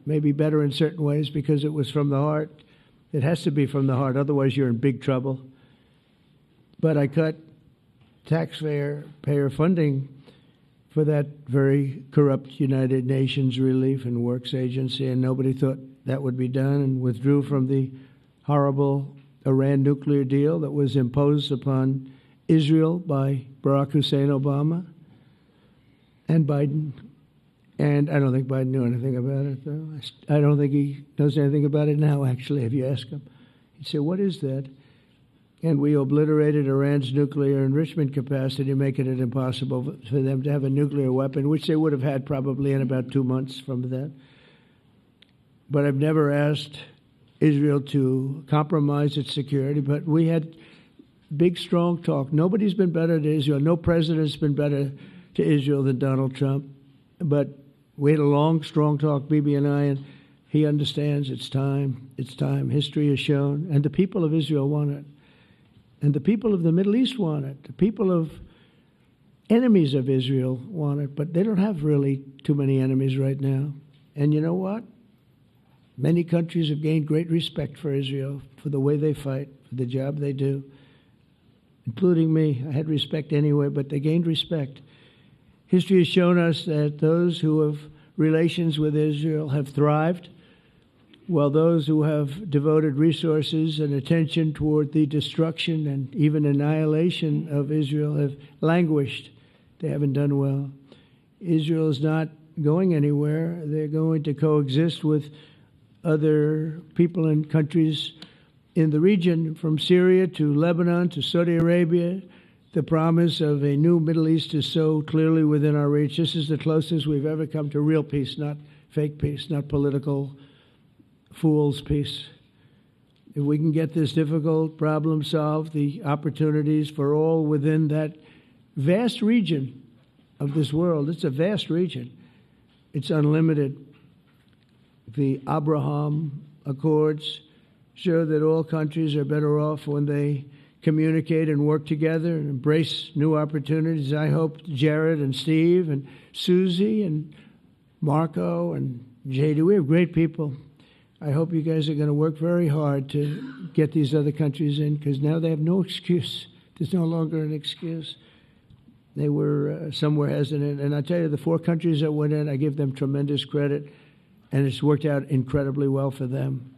maybe better in certain ways because it was from the heart. It has to be from the heart. Otherwise, you're in big trouble. But I cut taxpayer funding for that very corrupt United Nations Relief and Works Agency, and nobody thought that would be done, and withdrew from the horrible Iran nuclear deal that was imposed upon Israel by Barack Hussein Obama and Biden. And I don't think Biden knew anything about it, though. I don't think he knows anything about it now, actually, if you ask him. He'd say, "What is that?" And we obliterated Iran's nuclear enrichment capacity, making it impossible for them to have a nuclear weapon, which they would have had probably in about 2 months from that. But I've never asked Israel to compromise its security, but we had big, strong talk. Nobody's been better to Israel. No president's been better to Israel than Donald Trump. But we had a long, strong talk, Bibi and I, and he understands it's time. It's time. History has shown. And the people of Israel want it. And the people of the Middle East want it. The people of enemies of Israel want it. But they don't have really too many enemies right now. And you know what? Many countries have gained great respect for Israel, for the way they fight, for the job they do, including me. I had respect anyway, but they gained respect. History has shown us that those who have relations with Israel have thrived, while those who have devoted resources and attention toward the destruction and even annihilation of Israel have languished. They haven't done well. Israel is not going anywhere. They're going to coexist with other people and countries in the region, from Syria to Lebanon to Saudi Arabia. The promise of a new Middle East is so clearly within our reach. This is the closest we've ever come to real peace, not fake peace, not political fool's peace. If we can get this difficult problem solved, the opportunities for all within that vast region of this world, it's a vast region, it's unlimited. The Abraham Accords show that all countries are better off when they communicate and work together and embrace new opportunities. I hope Jared and Steve and Susie and Marco and JD, we have great people. I hope you guys are going to work very hard to get these other countries in, because now they have no excuse. There's no longer an excuse. They were somewhere hesitant. And I tell you, the 4 countries that went in, I give them tremendous credit, and it's worked out incredibly well for them.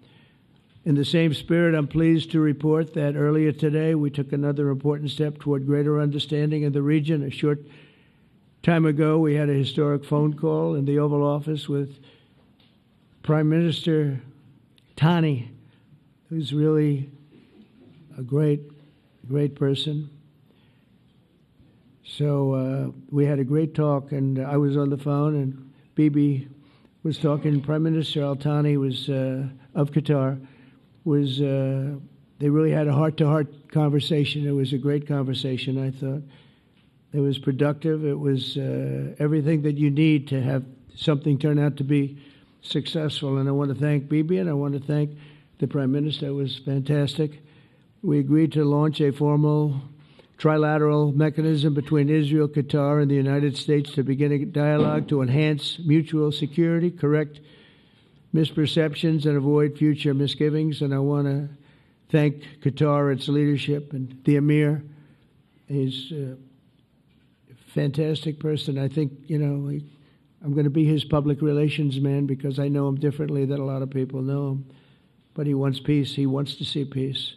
In the same spirit, I'm pleased to report that earlier today we took another important step toward greater understanding in the region. A short time ago, we had a historic phone call in the Oval Office with Prime Minister Tani, who's really a great person. So we had a great talk, and I was on the phone, and Bibi was talking. Prime Minister Al Thani was of Qatar, was they really had a heart-to-heart conversation. It was a great conversation, I thought. It was productive. It was everything that you need to have something turn out to be successful. And I want to thank Bibi, and I want to thank the Prime Minister. It was fantastic. We agreed to launch a formal trilateral mechanism between Israel, Qatar, and the United States to begin a dialogue to enhance mutual security, correct misperceptions, and avoid future misgivings. And I want to thank Qatar, its leadership, and the Emir. He's a fantastic person. I think, I'm going to be his public relations man because I know him differently than a lot of people know him. But he wants peace. He wants to see peace.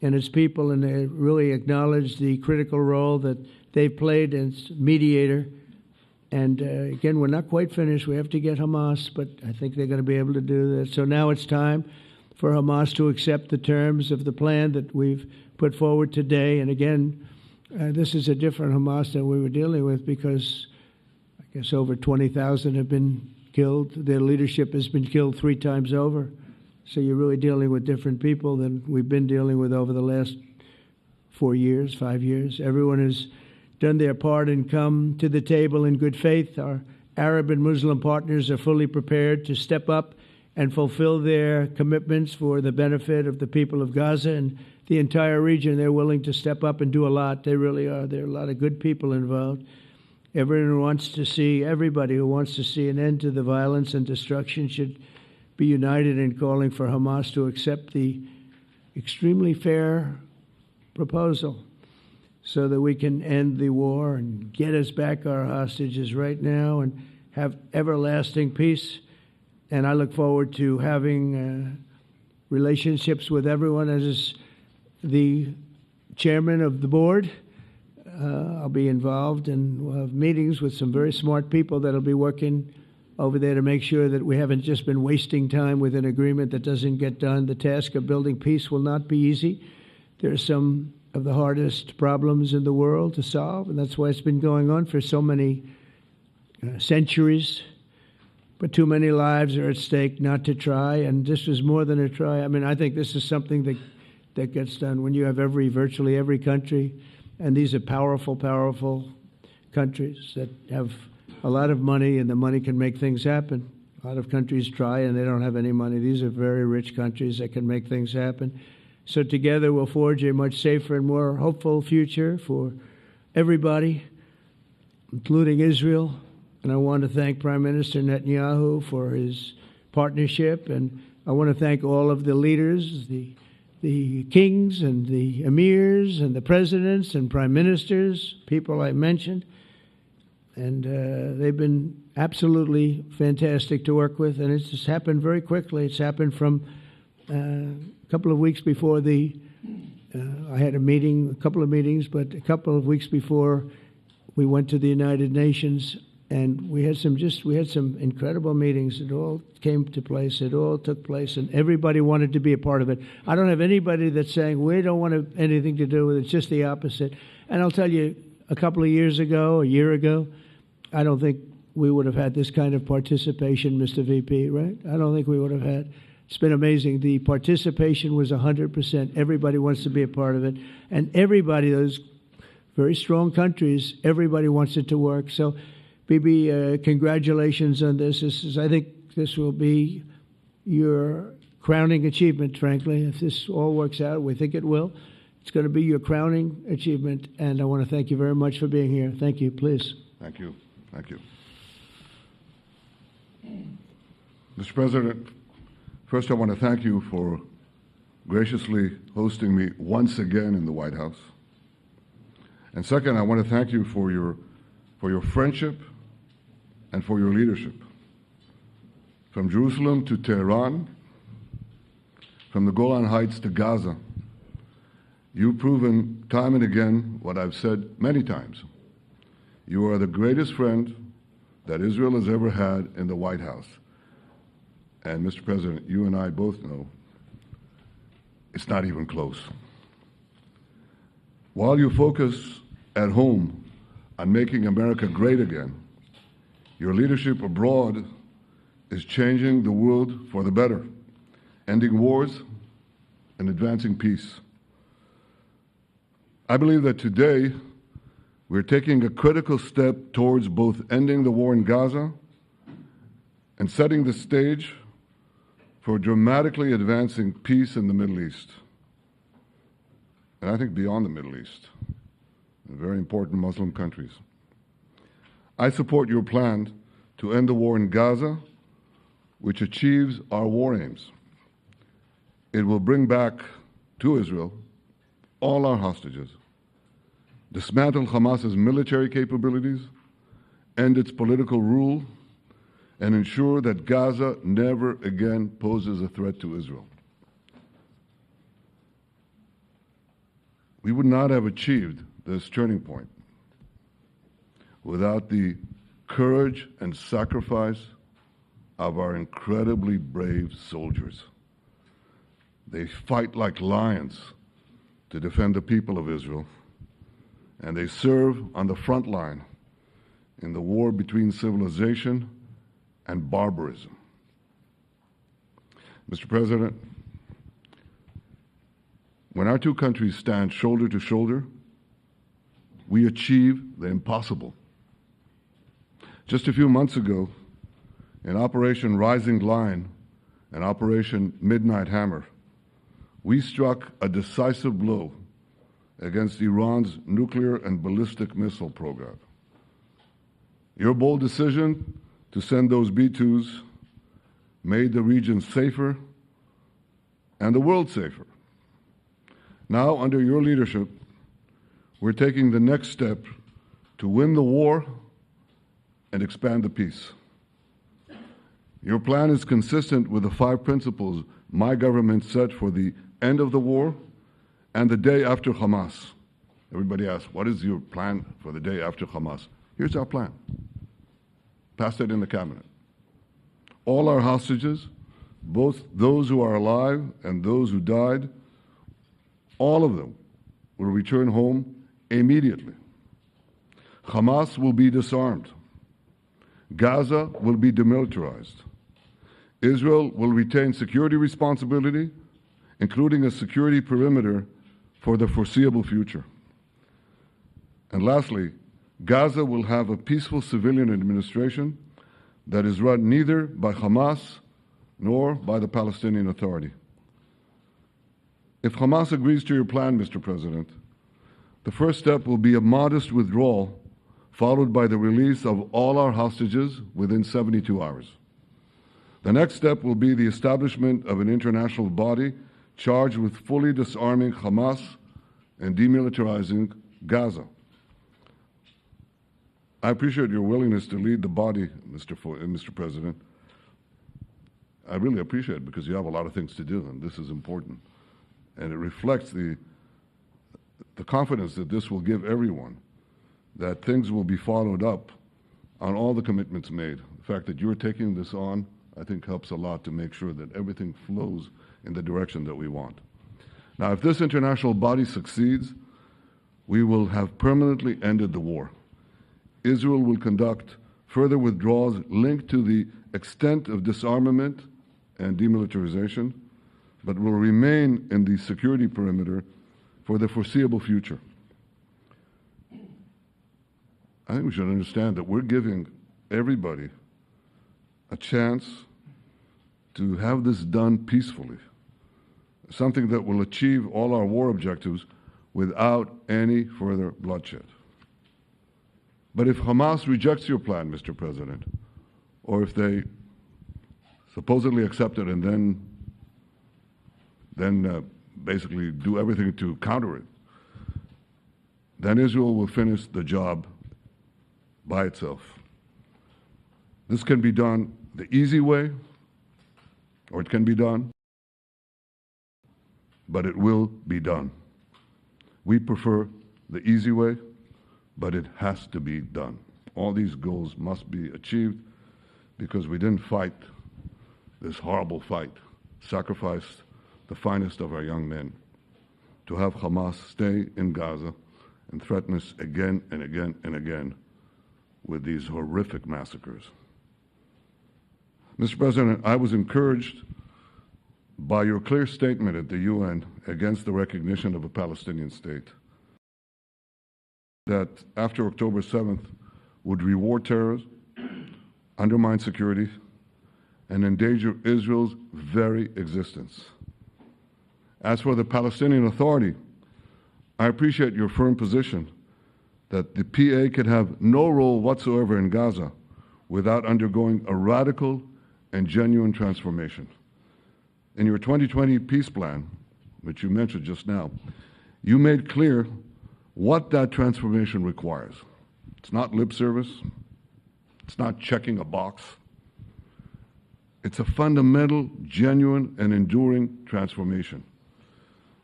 And his people, and they really acknowledge the critical role that they've played as mediator. And again, we're not quite finished. We have to get Hamas, but I think they're going to be able to do that. So now it's time for Hamas to accept the terms of the plan that we've put forward today. And again, this is a different Hamas than we were dealing with because I guess over 20,000 have been killed. Their leadership has been killed 3 times over. So you're really dealing with different people than we've been dealing with over the last 4 years, 5 years. Everyone has done their part and come to the table in good faith. Our Arab and Muslim partners are fully prepared to step up and fulfill their commitments for the benefit of the people of Gaza and the entire region. They're willing to step up and do a lot. They really are. There are a lot of good people involved. Everybody who wants to see an end to the violence and destruction should be united in calling for Hamas to accept the extremely fair proposal so that we can end the war and get us back our hostages right now and have everlasting peace. And I look forward to having relationships with everyone. As the chairman of the board, I'll be involved, and we'll have meetings with some very smart people that'll be working over there to make sure that we haven't just been wasting time with an agreement that doesn't get done. The task of building peace will not be easy. There are some of the hardest problems in the world to solve, and that's why it's been going on for so many centuries. But too many lives are at stake not to try, and this is more than a try. I mean, I think this is something that gets done when you have virtually every country, and these are powerful countries that have a lot of money, and the money can make things happen. A lot of countries try, and they don't have any money. These are very rich countries that can make things happen. So together we'll forge a much safer and more hopeful future for everybody, including Israel. And I want to thank Prime Minister Netanyahu for his partnership, and I want to thank all of the leaders, the kings and the emirs and the presidents and prime ministers, people I mentioned. And they've been absolutely fantastic to work with, and it's just happened very quickly. It's happened from a couple of weeks before I had a couple of meetings, but a couple of weeks before we went to the United Nations, and we had some incredible meetings. It all came to place. It all took place, and everybody wanted to be a part of it. I don't have anybody that's saying we don't want anything to do with it. It's just the opposite. And I'll tell you, a couple of years ago, a year ago, I don't think we would have had this kind of participation, Mr. VP, right? I don't think we would have had. It's been amazing. The participation was 100%. Everybody wants to be a part of it. And everybody, those very strong countries, everybody wants it to work. So, Bibi, congratulations on this. I think this will be your crowning achievement, frankly. If this all works out, we think it will. It's going to be your crowning achievement, and I want to thank you very much for being here. Thank you. Please. Thank you. Thank you. Mr. President, first I want to thank you for graciously hosting me once again in the White House. And second, I want to thank you for your friendship and for your leadership. From Jerusalem to Tehran, from the Golan Heights to Gaza, you've proven time and again what I've said many times. You are the greatest friend that Israel has ever had in the White House. And Mr. President, you and I both know it's not even close. While you focus at home on making America great again, your leadership abroad is changing the world for the better, ending wars, and advancing peace. I believe that today we're taking a critical step towards both ending the war in Gaza and setting the stage for dramatically advancing peace in the Middle East, and I think beyond the Middle East, in very important Muslim countries. I support your plan to end the war in Gaza, which achieves our war aims. It will bring back to Israel all our hostages, dismantle Hamas's military capabilities, end its political rule, and ensure that Gaza never again poses a threat to Israel. We would not have achieved this turning point without the courage and sacrifice of our incredibly brave soldiers. They fight like lions to defend the people of Israel, and they serve on the front line in the war between civilization and barbarism. Mr. President, when our two countries stand shoulder to shoulder, we achieve the impossible. Just a few months ago, in Operation Rising Lion and Operation Midnight Hammer, we struck a decisive blow against Iran's nuclear and ballistic missile program. Your bold decision to send those B-2s made the region safer and the world safer. Now, under your leadership, we're taking the next step to win the war and expand the peace. Your plan is consistent with the 5 principles my government set for the end of the war and the day after Hamas. Everybody asks, what is your plan for the day after Hamas? Here's our plan. Passed it in the cabinet. All our hostages, both those who are alive and those who died, all of them will return home immediately. Hamas will be disarmed. Gaza will be demilitarized. Israel will retain security responsibility, including a security perimeter for the foreseeable future. And lastly, Gaza will have a peaceful civilian administration that is run neither by Hamas nor by the Palestinian Authority. If Hamas agrees to your plan, Mr. President, the first step will be a modest withdrawal, followed by the release of all our hostages within 72 hours. The next step will be the establishment of an international body charged with fully disarming Hamas and demilitarizing Gaza. I appreciate your willingness to lead the body, Mr. President. I really appreciate it because you have a lot of things to do, and this is important. And it reflects the confidence that this will give everyone, that things will be followed up on all the commitments made. The fact that you're taking this on, I think, helps a lot to make sure that everything flows in the direction that we want. Now, if this international body succeeds, we will have permanently ended the war. Israel will conduct further withdrawals linked to the extent of disarmament and demilitarization, but will remain in the security perimeter for the foreseeable future. I think we should understand that we're giving everybody a chance to have this done peacefully, something that will achieve all our war objectives without any further bloodshed. But if Hamas rejects your plan, Mr. President, or if they supposedly accept it and then basically do everything to counter it, then Israel will finish the job by itself. This can be done the easy way, or it can be done, but it will be done. We prefer the easy way, but it has to be done. All these goals must be achieved because we didn't fight this horrible fight, sacrificed the finest of our young men to have Hamas stay in Gaza and threaten us again and again and again with these horrific massacres. Mr. President, I was encouraged by your clear statement at the UN against the recognition of a Palestinian state, that after October 7th would reward terrorism, undermine security, and endanger Israel's very existence. As for the Palestinian Authority, I appreciate your firm position that the PA could have no role whatsoever in Gaza without undergoing a radical and genuine transformation. In your 2020 peace plan, which you mentioned just now, you made clear what that transformation requires. It's not lip service. It's not checking a box. It's a fundamental, genuine, and enduring transformation.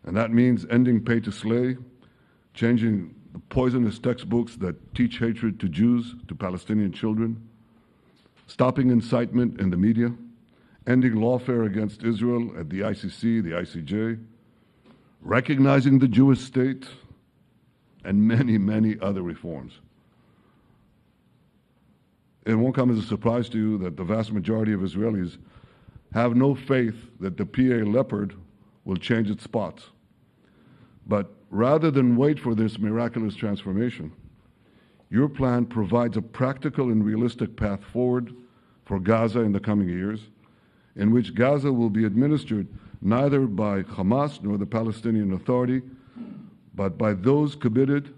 And that means ending pay to slay, changing the poisonous textbooks that teach hatred to Jews, to Palestinian children, stopping incitement in the media, ending lawfare against Israel at the ICC, the ICJ, recognizing the Jewish state, and many, many other reforms. It won't come as a surprise to you that the vast majority of Israelis have no faith that the PA Leopard will change its spots. But rather than wait for this miraculous transformation, your plan provides a practical and realistic path forward for Gaza in the coming years, in which Gaza will be administered neither by Hamas nor the Palestinian Authority, but by those committed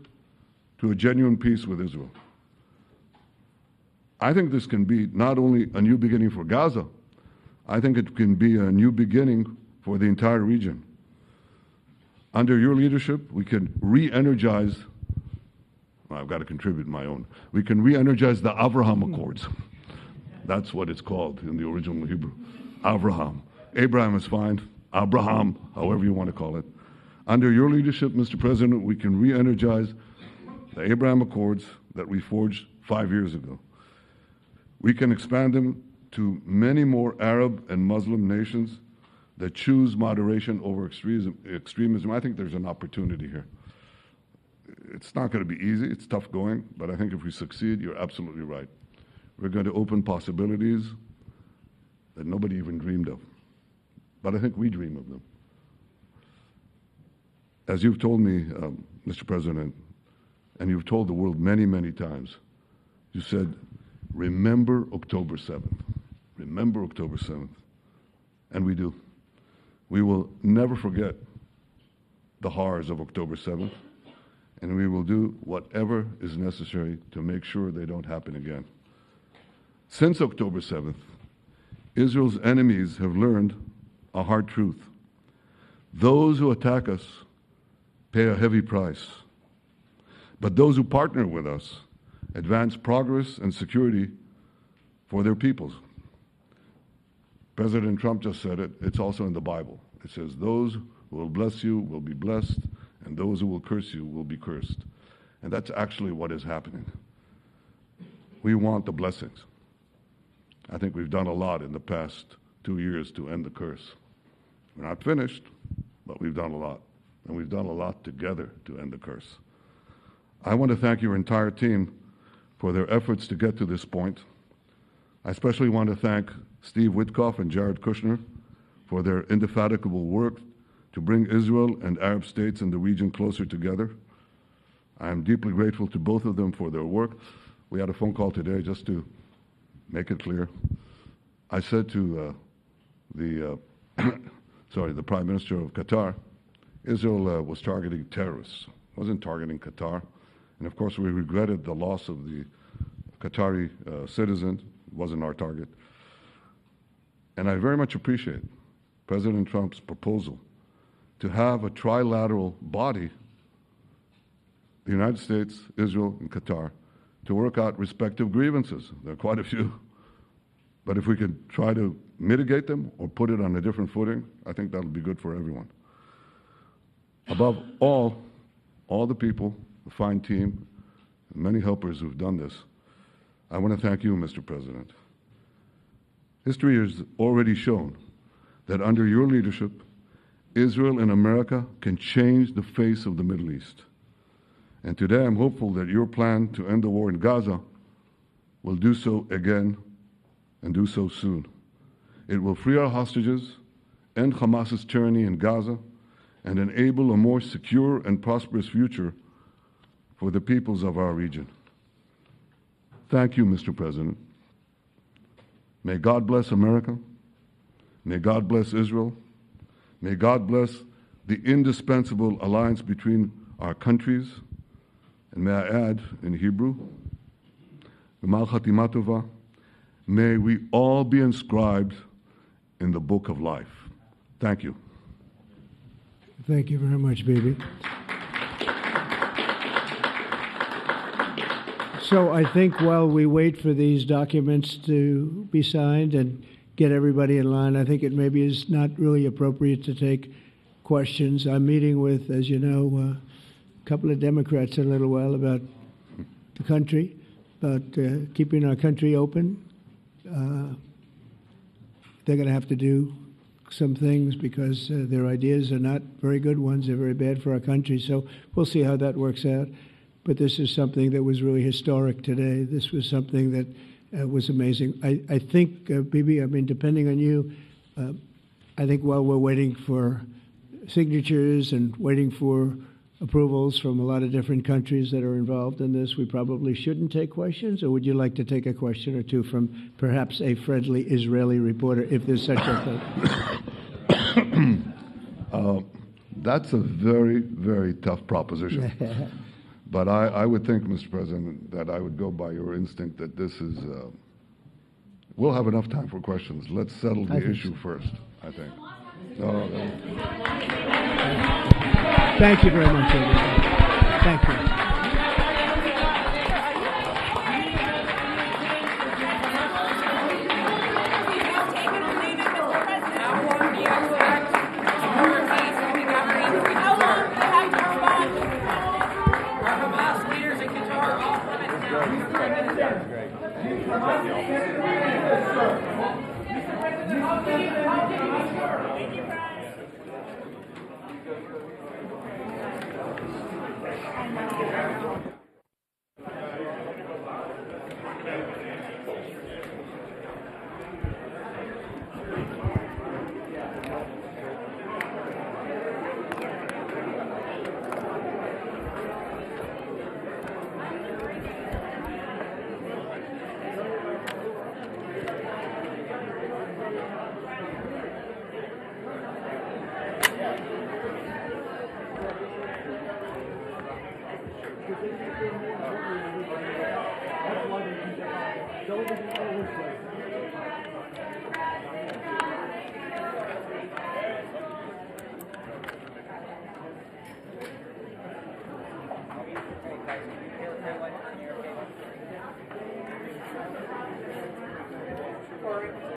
to a genuine peace with Israel. I think this can be not only a new beginning for Gaza, I think it can be a new beginning for the entire region. Under your leadership, we can re-energize, well, I've got to contribute my own, we can re-energize the Abraham Accords. That's what it's called in the original Hebrew, Abraham. Abraham is fine, Abraham, however you want to call it. Under your leadership, Mr. President, we can re-energize the Abraham Accords that we forged 5 years ago. We can expand them to many more Arab and Muslim nations that choose moderation over extremism. I think there's an opportunity here. It's not going to be easy. It's tough going. But I think if we succeed, you're absolutely right. We're going to open possibilities that nobody even dreamed of. But I think we dream of them. As you've told me, Mr. President, and you've told the world many, many times, you said, remember October 7th. Remember October 7th. And we do. We will never forget the horrors of October 7th, and we will do whatever is necessary to make sure they don't happen again. Since October 7th, Israel's enemies have learned a hard truth. Those who attack us pay a heavy price, but those who partner with us advance progress and security for their peoples. President Trump just said it. It's also in the Bible. It says, those who will bless you will be blessed, and those who will curse you will be cursed. And that's actually what is happening. We want the blessings. I think we've done a lot in the past 2 years to end the curse. We're not finished, but we've done a lot. And we've done a lot together to end the curse. I want to thank your entire team for their efforts to get to this point. I especially want to thank Steve Witkoff and Jared Kushner for their indefatigable work to bring Israel and Arab states in the region closer together. I am deeply grateful to both of them for their work. We had a phone call today just to make it clear. I said to the Prime Minister of Qatar, Israel was targeting terrorists, wasn't targeting Qatar. And of course, we regretted the loss of the Qatari citizen. It wasn't our target. And I very much appreciate President Trump's proposal to have a trilateral body, the United States, Israel, and Qatar, to work out respective grievances. There are quite a few. But if we could try to mitigate them or put it on a different footing, I think that'll be good for everyone. Above all the people, the fine team, and many helpers who've done this, I want to thank you, Mr. President. History has already shown that under your leadership, Israel and America can change the face of the Middle East. And today I'm hopeful that your plan to end the war in Gaza will do so again and do so soon. It will free our hostages end Hamas's tyranny in Gaza, and enable a more secure and prosperous future for the peoples of our region. Thank you, Mr. President. May God bless America. May God bless Israel. May God bless the indispensable alliance between our countries. And may I add in Hebrew, G'mal Chatima Tova, may we all be inscribed in the book of life. Thank you. Thank you very much, Bibi. So I think while we wait for these documents to be signed and get everybody in line, I think it maybe is not really appropriate to take questions. I'm meeting with, as you know, a couple of Democrats in a little while about the country, about keeping our country open. They're going to have to do some things because their ideas are not very good ones. They're very bad for our country. So we'll see how that works out. But this is something that was really historic today. This was something that was amazing. I think, Bibi, I mean, depending on you, I think while we're waiting for signatures and waiting for approvals from a lot of different countries that are involved in this, we probably shouldn't take questions? Or would you like to take a question or two from perhaps a friendly Israeli reporter, if there's such a thing? That's a very, very tough proposition. But I would think, Mr. President, that I would go by your instinct that this is, we'll have enough time for questions. Let's settle the issue first, I think. Thank you very much, everybody. Thank you.